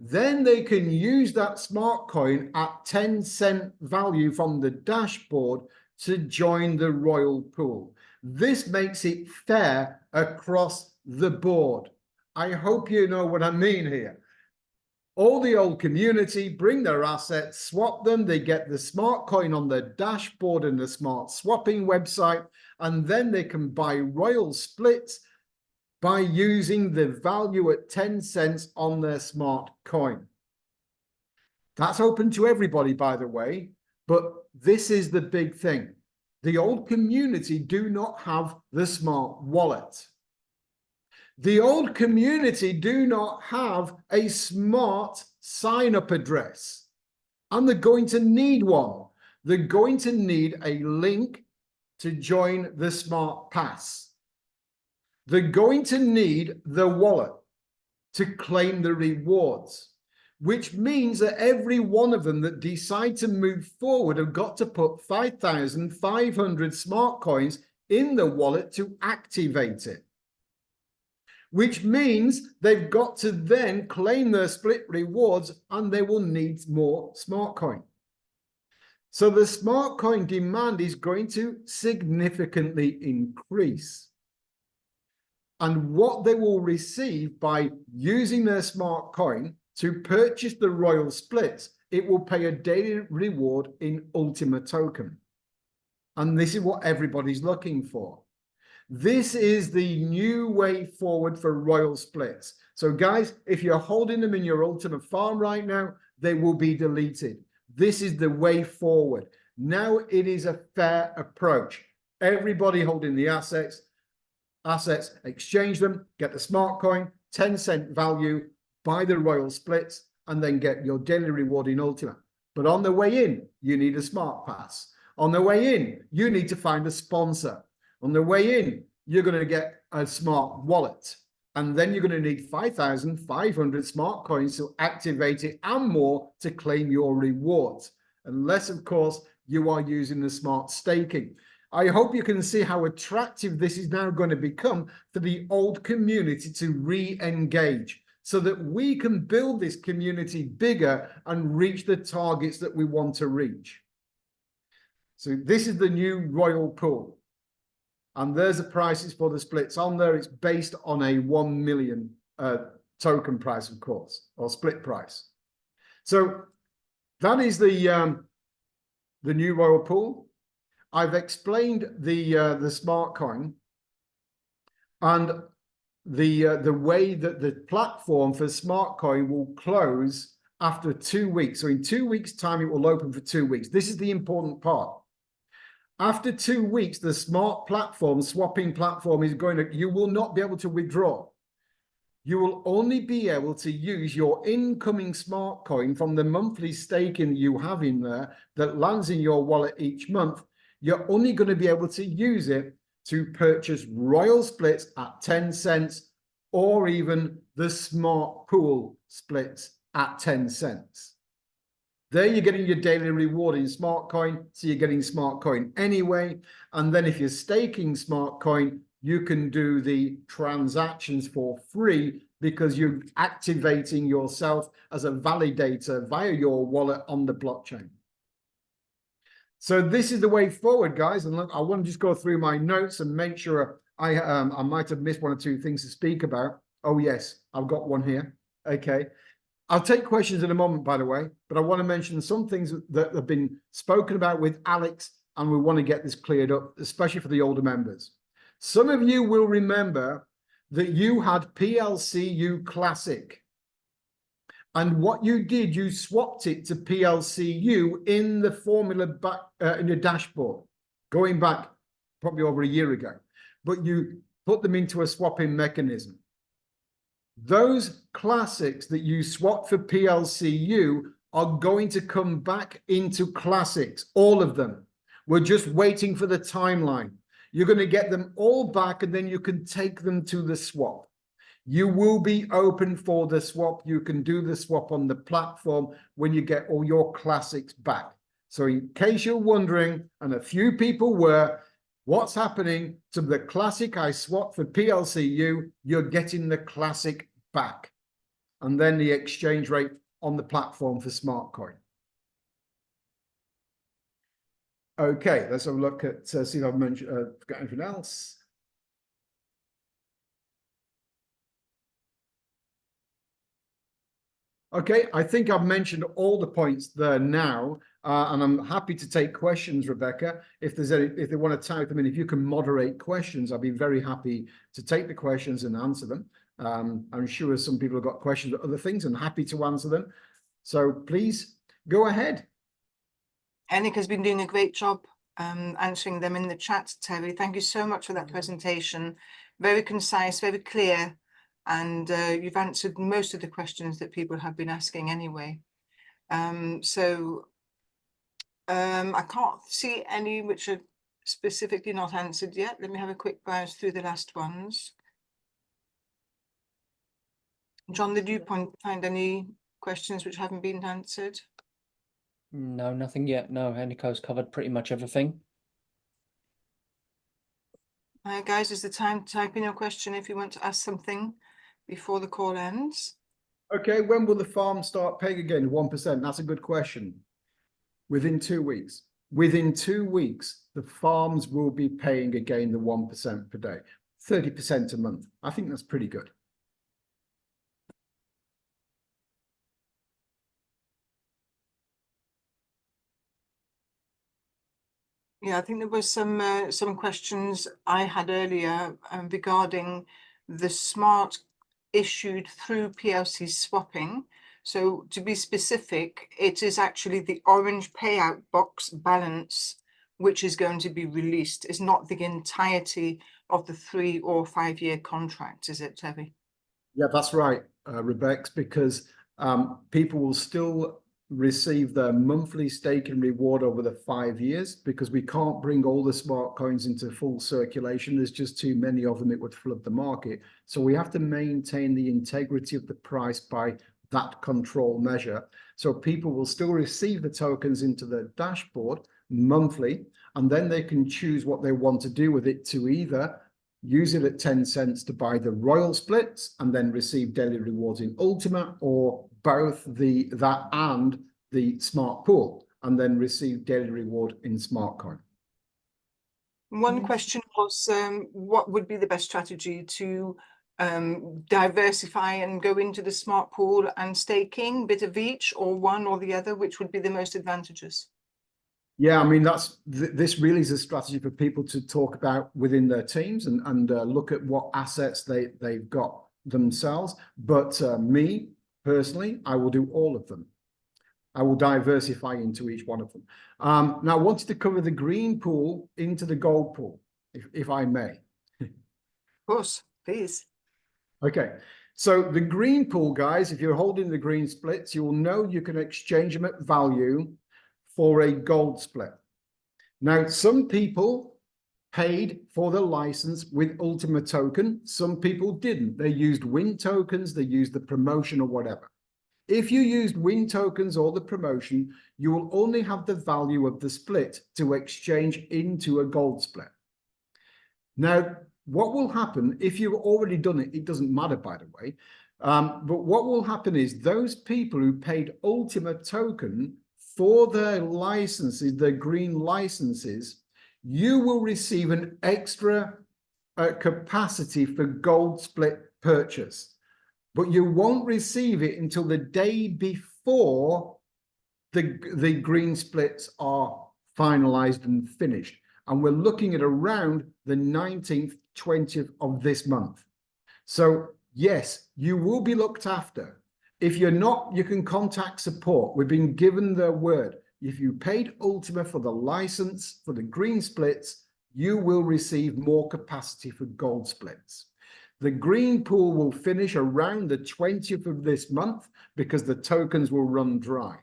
Then they can use that Smartcoin at 10-cent value from the dashboard to join the royal pool. This makes it fair across the board. I hope you know what I mean here. All the old community bring their assets, swap them, they get the Smartcoin on the dashboard and the smart swapping website, and then they can buy royal splits by using the value at 10 cents on their smart coin. That's open to everybody, by the way, but this is the big thing. The old community do not have the smart wallet. The old community do not have a smart sign-up address, and they're going to need one. They're going to need a link to join the Smart Pass. They're going to need the wallet to claim the rewards, which means that every one of them that decide to move forward have got to put 5,500 smart coins in the wallet to activate it, which means they've got to then claim their split rewards, and they will need more smart coin. So the smart coin demand is going to significantly increase. And what they will receive by using their smart coin to purchase the royal splits, it will pay a daily reward in Ultima token. And this is what everybody's looking for. This is the new way forward for royal splits. So guys, if you're holding them in your Ultima farm right now, they will be deleted. This is the way forward. Now it is a fair approach. Everybody holding the assets, exchange them, get the smart coin, 10-cent value, buy the royal splits, and then get your daily reward in Ultima. But on the way in, you need a smart pass. On the way in, you need to find a sponsor. On the way in, you're going to get a smart wallet. And then you're going to need 5,500 smart coins to activate it and more to claim your rewards. Unless, of course, you are using the smart staking. I hope you can see how attractive this is now going to become for the old community to re-engage, so that we can build this community bigger and reach the targets that we want to reach. So this is the new royal pool. And there's the prices for the splits on there. It's based on a 1 million token price, of course, or split price. So that is the new royal pool. I've explained the smart coin and the way that the platform for Smartcoin will close after 2 weeks. So in 2 weeks' time, it will open for 2 weeks. This is the important part. After 2 weeks, the smart platform, swapping platform, is going to, you will not be able to withdraw. You will only be able to use your incoming smart coin from the monthly staking you have in there that lands in your wallet each month. You're only going to be able to use it to purchase royal splits at 10 cents or even the smart pool splits at 10 cents. There you're getting your daily reward in Smartcoin, so you're getting Smartcoin anyway. And then if you're staking Smartcoin, you can do the transactions for free because you're activating yourself as a validator via your wallet on the blockchain. So this is the way forward, guys. And look, I want to just go through my notes and make sure I might have missed one or two things to speak about. Oh, yes, I've got one here. Okay. I'll take questions in a moment, by the way, but I want to mention some things that have been spoken about with Alex, and we want to get this cleared up, especially for the older members. Some of you will remember that you had PLCU Classic. And what you did, you swapped it to PLCU in the formula back in your dashboard, going back probably over a year ago. But you put them into a swapping mechanism. Those classics that you swapped for PLCU are going to come back into classics, all of them. We're just waiting for the timeline. You're going to get them all back, and then you can take them to the swap. You will be open for the swap. You can do the swap on the platform when you get all your classics back. So in case you're wondering, and a few people were, what's happening to the classic I swapped for PLCU? You're getting the classic back. And then the exchange rate on the platform for Smartcoin. Okay, let's have a look at, see if I've mentioned, got anything else. Okay, I think I've mentioned all the points there now, and I'm happy to take questions, Rebecca. If there's any, if they want to type them in, if you can moderate questions, I'd be very happy to take the questions and answer them. I'm sure some people have got questions about other things and happy to answer them. So please go ahead. Anik has been doing a great job answering them in the chat, Terry. Thank you so much for that presentation. Very concise, very clear. And you've answered most of the questions that people have been asking anyway. I can't see any which are specifically not answered yet. Let me have a quick browse through the last ones. John, did you find any questions which haven't been answered? No, nothing yet. No, Eniko's covered pretty much everything. Guys, is the time to type in your question if you want to ask something before the call ends? Okay, when will the farm start paying again 1%? That's a good question. Within 2 weeks. Within 2 weeks, the farms will be paying again the 1% per day, 30% a month. I think that's pretty good. Yeah, I think there was some questions I had earlier regarding the smart issued through PLC swapping. So to be specific, it is actually the orange payout box balance which is going to be released. It's not the entirety of the 3 or 5 year contract, is it, Terry? Yeah, that's right, Rebecca, because people will still receive their monthly staking reward over the 5 years, because we can't bring all the smart coins into full circulation. There's just too many of them. It would flood the market. So we have to maintain the integrity of the price by that control measure. So people will still receive the tokens into the dashboard monthly, and then they can choose what they want to do with it, to either use it at 10 cents to buy the royal splits and then receive daily rewards in Ultima, or both that and the smart pool and then receive daily reward in Smartcoin. One question was, what would be the best strategy to diversify and go into the smart pool and staking, bit of each, or one or the other? Which would be the most advantageous? Yeah, I mean, this really is a strategy for people to talk about within their teams and look at what assets they've got themselves. But me personally, I will do all of them. I will diversify into each one of them. Now, I wanted to cover the green pool into the gold pool, if I may. Of course, please. Okay, so the green pool, guys, if you're holding the green splits, you will know you can exchange them at value for a gold split. Now, some people paid for the license with Ultima token. Some people didn't. They used win tokens, they used the promotion or whatever. If you used win tokens or the promotion, you will only have the value of the split to exchange into a gold split. Now, what will happen if you've already done it? It doesn't matter, by the way. But what will happen is those people who paid Ultima token for their licenses, their green licenses, you will receive an extra capacity for gold split purchase, but you won't receive it until the day before the green splits are finalized and finished. And we're looking at around the 19th, 20th of this month. So yes, you will be looked after. If you're not, you can contact support. We've been given their word. If you paid Ultima for the license for the green splits, you will receive more capacity for gold splits. The green pool will finish around the 20th of this month because the tokens will run dry.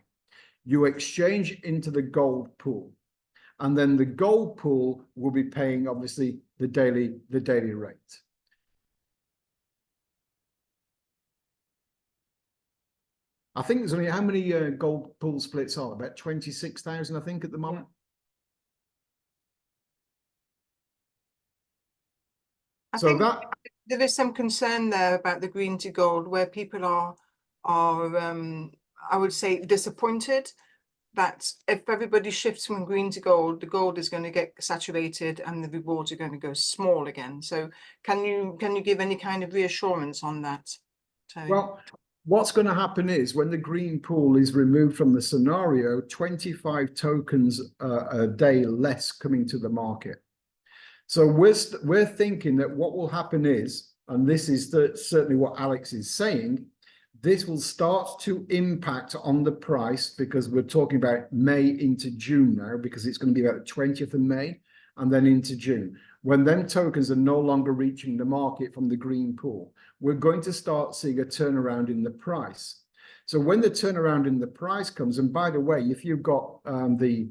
You exchange into the gold pool, and then the gold pool will be paying obviously the daily rate. I think there's only how many gold pool splits are? About 26,000, I think, at the moment. I So think that there is some concern there about the green to gold, where people are I would say disappointed that if everybody shifts from green to gold, the gold is going to get saturated and the rewards are going to go small again. So can you give any kind of reassurance on that, Terry? well, what's going to happen is when the green pool is removed from the scenario, 25 tokens a day less coming to the market. So we're thinking that what will happen is, and this is certainly what Alex is saying, this will start to impact on the price, because we're talking about May into June now, because it's going to be about the 20th of May and then into June. When them tokens are no longer reaching the market from the green pool, we're going to start seeing a turnaround in the price. So when the turnaround in the price comes, and by the way, if you've got the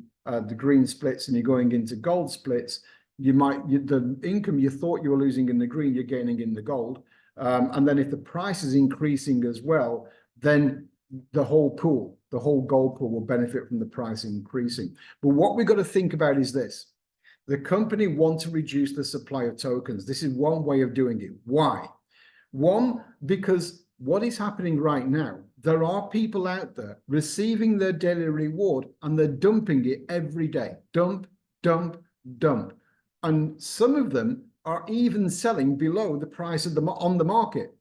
green splits and you're going into gold splits, the income you thought you were losing in the green, you're gaining in the gold. And then if the price is increasing as well, then the whole pool, the whole gold pool will benefit from the price increasing. But what we've got to think about is this. The company want to reduce the supply of tokens. This is one way of doing it. Why? One, because what is happening right now, there are people out there receiving their daily reward and they're dumping it every day. Dump, dump, dump. And some of them are even selling below the price of on the market,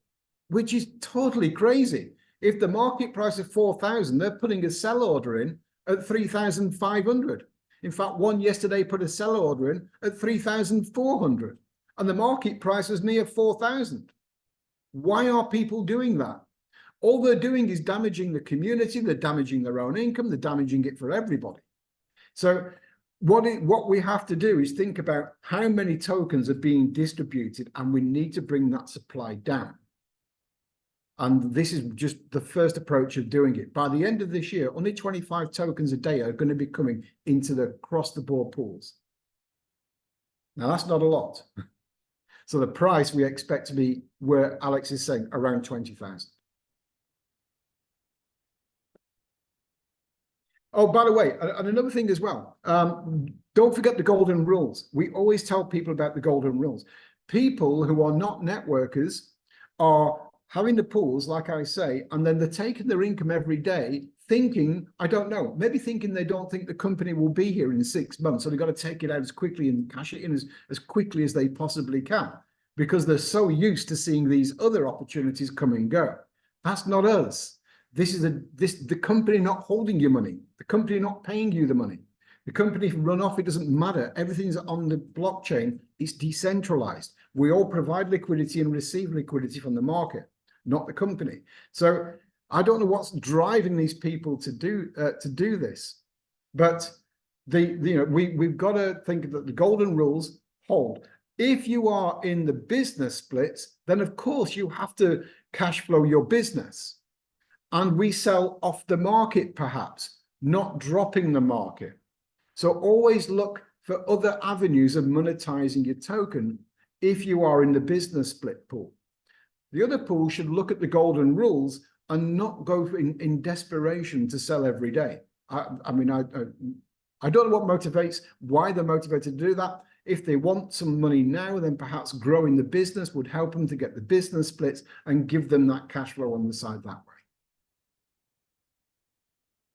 which is totally crazy. If the market price is 4,000, they're putting a sell order in at 3,500. In fact, one yesterday put a sell order in at 3,400, and the market price was near 4,000. Why are people doing that? All they're doing is damaging the community, they're damaging their own income, they're damaging it for everybody. So what we have to do is think about how many tokens are being distributed, and we need to bring that supply down. And this is just the first approach of doing it. By the end of this year, only 25 tokens a day are going to be coming into the across-the-board pools. Now, that's not a lot. So the price we expect to be where Alex is saying, around 20,000. Oh, by the way, and another thing as well, don't forget the golden rules. We always tell people about the golden rules. People who are not networkers are having the pools, like I say, and then they're taking their income every day thinking, I don't know, maybe thinking they don't think the company will be here in 6 months. So they've got to take it out as quickly and cash it in as quickly as they possibly can, because they're so used to seeing these other opportunities come and go. That's not us. This is the company not holding your money. The company not paying you the money. The company run off, it doesn't matter. Everything's on the blockchain. It's decentralized. We all provide liquidity and receive liquidity from the market, not the company. So I don't know what's driving these people to do this, but we've got to think that the golden rules hold. If you are in the business splits, then of course you have to cash flow your business. And we sell off the market, perhaps, not dropping the market. So always look for other avenues of monetizing your token if you are in the business split pool. The other pool should look at the golden rules and not go in desperation to sell every day. I don't know what motivates, why they're motivated to do that. If they want some money now, then perhaps growing the business would help them to get the business splits and give them that cash flow on the side that way.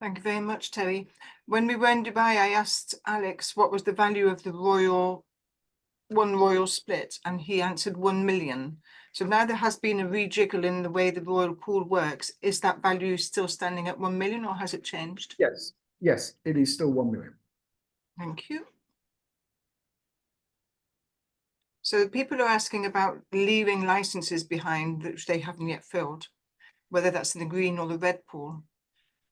Thank you very much, Terry. When we were in Dubai, I asked Alex what was the value of the one royal split, and he answered 1 million. So now there has been a rejiggle in the way the royal pool works. Is that value still standing at 1 million, or has it changed? Yes, it is still 1 million. Thank you. So people are asking about leaving licenses behind which they haven't yet filled, whether that's in the green or the red pool.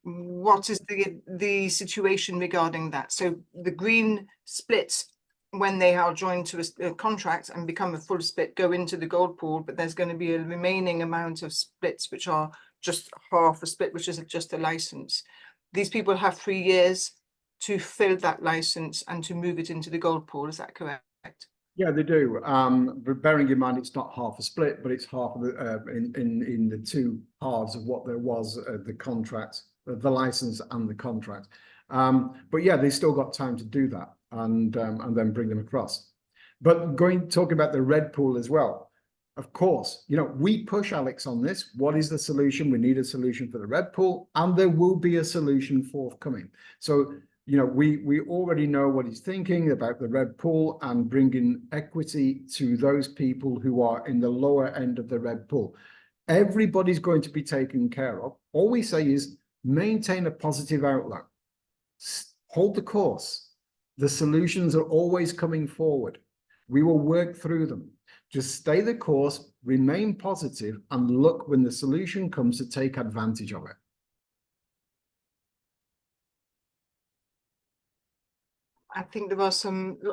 What is the situation regarding that? So the green splits, when they are joined to a contract and become a full split, go into the gold pool, but there's going to be a remaining amount of splits which are just half a split, which is just a license. These people have 3 years to fill that license and to move it into the gold pool. Is that correct? Yeah, they do. But bearing in mind it's not half a split, but it's half of the in the two halves of what there was the contract, the license and the contract. But yeah, they still got time to do that and then bring them across. But talking about the red pool as well. Of course, you know, we push Alex on this. What is the solution? We need a solution for the red pool, and there will be a solution forthcoming. So, you know, we already know what he's thinking about the red pool and bringing equity to those people who are in the lower end of the red pool. Everybody's going to be taken care of. All we say is maintain a positive outlook. Hold the course. The solutions are always coming forward. We will work through them. Just stay the course, remain positive, and look when the solution comes to take advantage of it. I think there are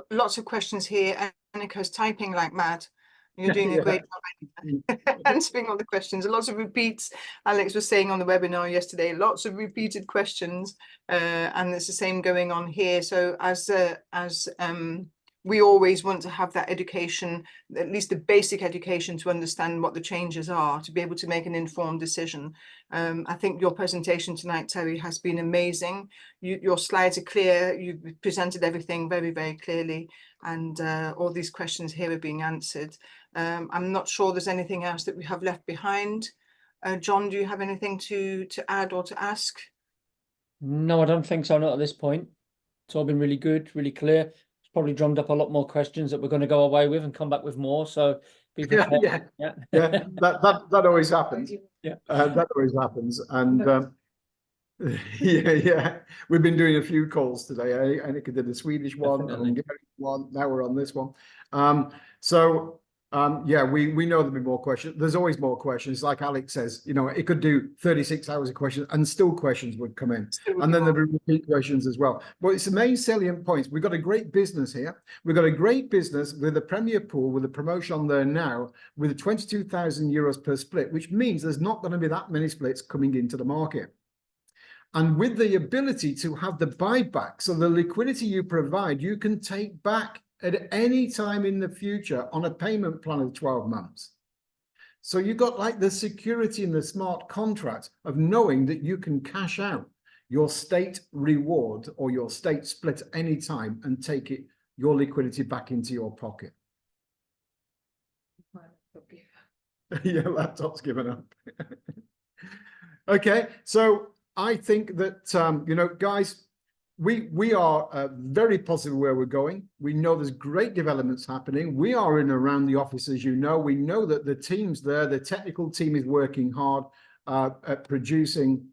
lots of questions here. Annika's typing like mad. You're doing a great job answering all the questions. Lots of repeats. Alex was saying on the webinar yesterday, lots of repeated questions, and it's the same going on here. So as we always want to have that education, at least the basic education, to understand what the changes are, to be able to make an informed decision. I think your presentation tonight, Terry, has been amazing. Your slides are clear. You've presented everything very, very clearly, and all these questions here are being answered. I'm not sure there's anything else that we have left behind. John, do you have anything to add or to ask? No, I don't think so, not at this point. It's all been really good, really clear. It's probably drummed up a lot more questions that we're going to go away with and come back with more. So be prepared. Yeah. That always happens. Yeah. That always happens. And yeah. We've been doing a few calls today. Annika did the Swedish one, and Hungarian one. Now we're on this one. Yeah, we know there'll be more questions. There's always more questions. Like Alex says, you know, it could do 36 hours of questions and still questions would come in. And then there'll be repeat questions as well. But it's the main salient points. We've got a great business here. We've got a great business with a Premier Pool, with a promotion on there now, with 22,000 euros per split, which means there's not going to be that many splits coming into the market. And with the ability to have the buyback, so the liquidity you provide, you can take back at any time in the future on a payment plan of 12 months. So you've got like the security in the smart contract of knowing that you can cash out your state reward or your state split at any time and take your liquidity back into your pocket. Your laptop's given up. Okay, so I think that, you know, guys, we are very positive where we're going. We know there's great developments happening. We are in around the office, as you know. We know that the team's there. The technical team is working hard at producing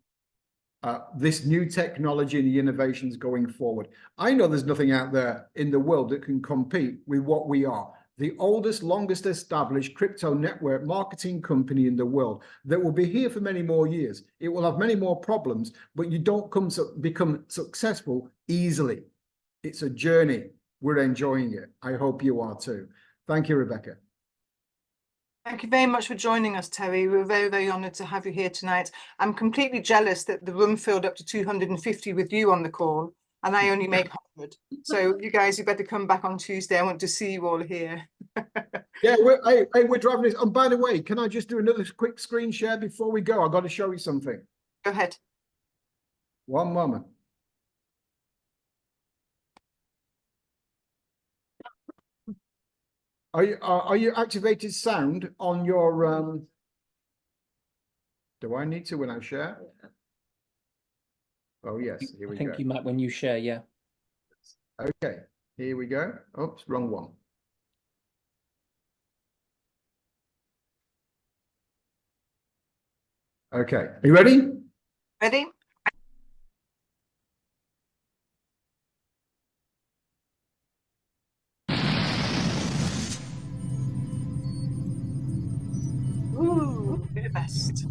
this new technology and the innovations going forward. I know there's nothing out there in the world that can compete with what we are. The oldest, longest established crypto network marketing company in the world that will be here for many more years. It will have many more problems, but you don't become successful easily. It's a journey. We're enjoying it. I hope you are too. Thank you, Rebecca. Thank you very much for joining us, Terry. We're very, very honoured to have you here tonight. I'm completely jealous that the room filled up to 250 with you on the call, and I only make 100. So you guys, you better come back on Tuesday. I want to see you all here. Yeah, we're driving this. And by the way, can I just do another quick screen share before we go? I've got to show you something. Go ahead. One moment. Are you activated sound on your do I need to when I share? Oh yes, here we go. I think you might when you share, yeah. Okay, here we go. Oops, wrong one. Okay, are you ready? Ready? Ooh, be the best.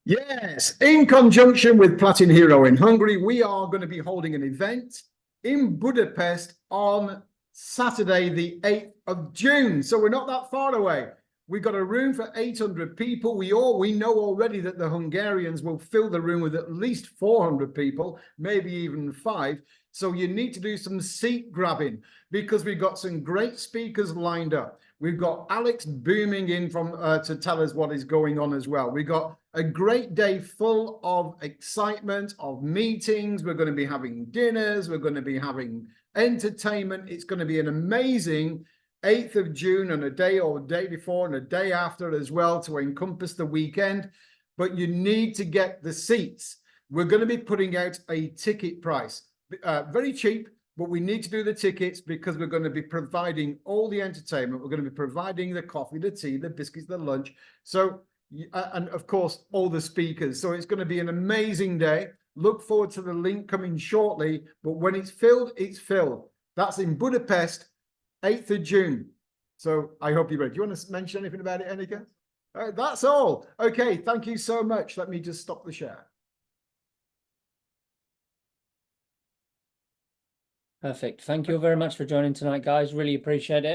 Yes, in conjunction with Platin Hero in Hungary, we are going to be holding an event in Budapest on Saturday, the 8th of June. So we're not that far away. We got a room for 800 people. We know already that the Hungarians will fill the room with at least 400 people, maybe even 5. So you need to do some seat grabbing because we've got some great speakers lined up. We've got Alex booming in from to tell us what is going on as well. We've got a great day full of excitement, of meetings. We're going to be having dinners. We're going to be having entertainment. It's going to be an amazing 8th of June and a day before and a day after as well to encompass the weekend. But you need to get the seats. We're going to be putting out a ticket price. Very cheap, but we need to do the tickets because we're going to be providing all the entertainment. We're going to be providing the coffee, the tea, the biscuits, the lunch. So, and of course, all the speakers. So it's going to be an amazing day. Look forward to the link coming shortly. But when it's filled, it's filled. That's in Budapest, 8th of June. So I hope you're ready. Do you want to mention anything about it, Annika? That's all. Okay, thank you so much. Let me just stop the share. Perfect. Thank you very much for joining tonight, guys. Really appreciate it.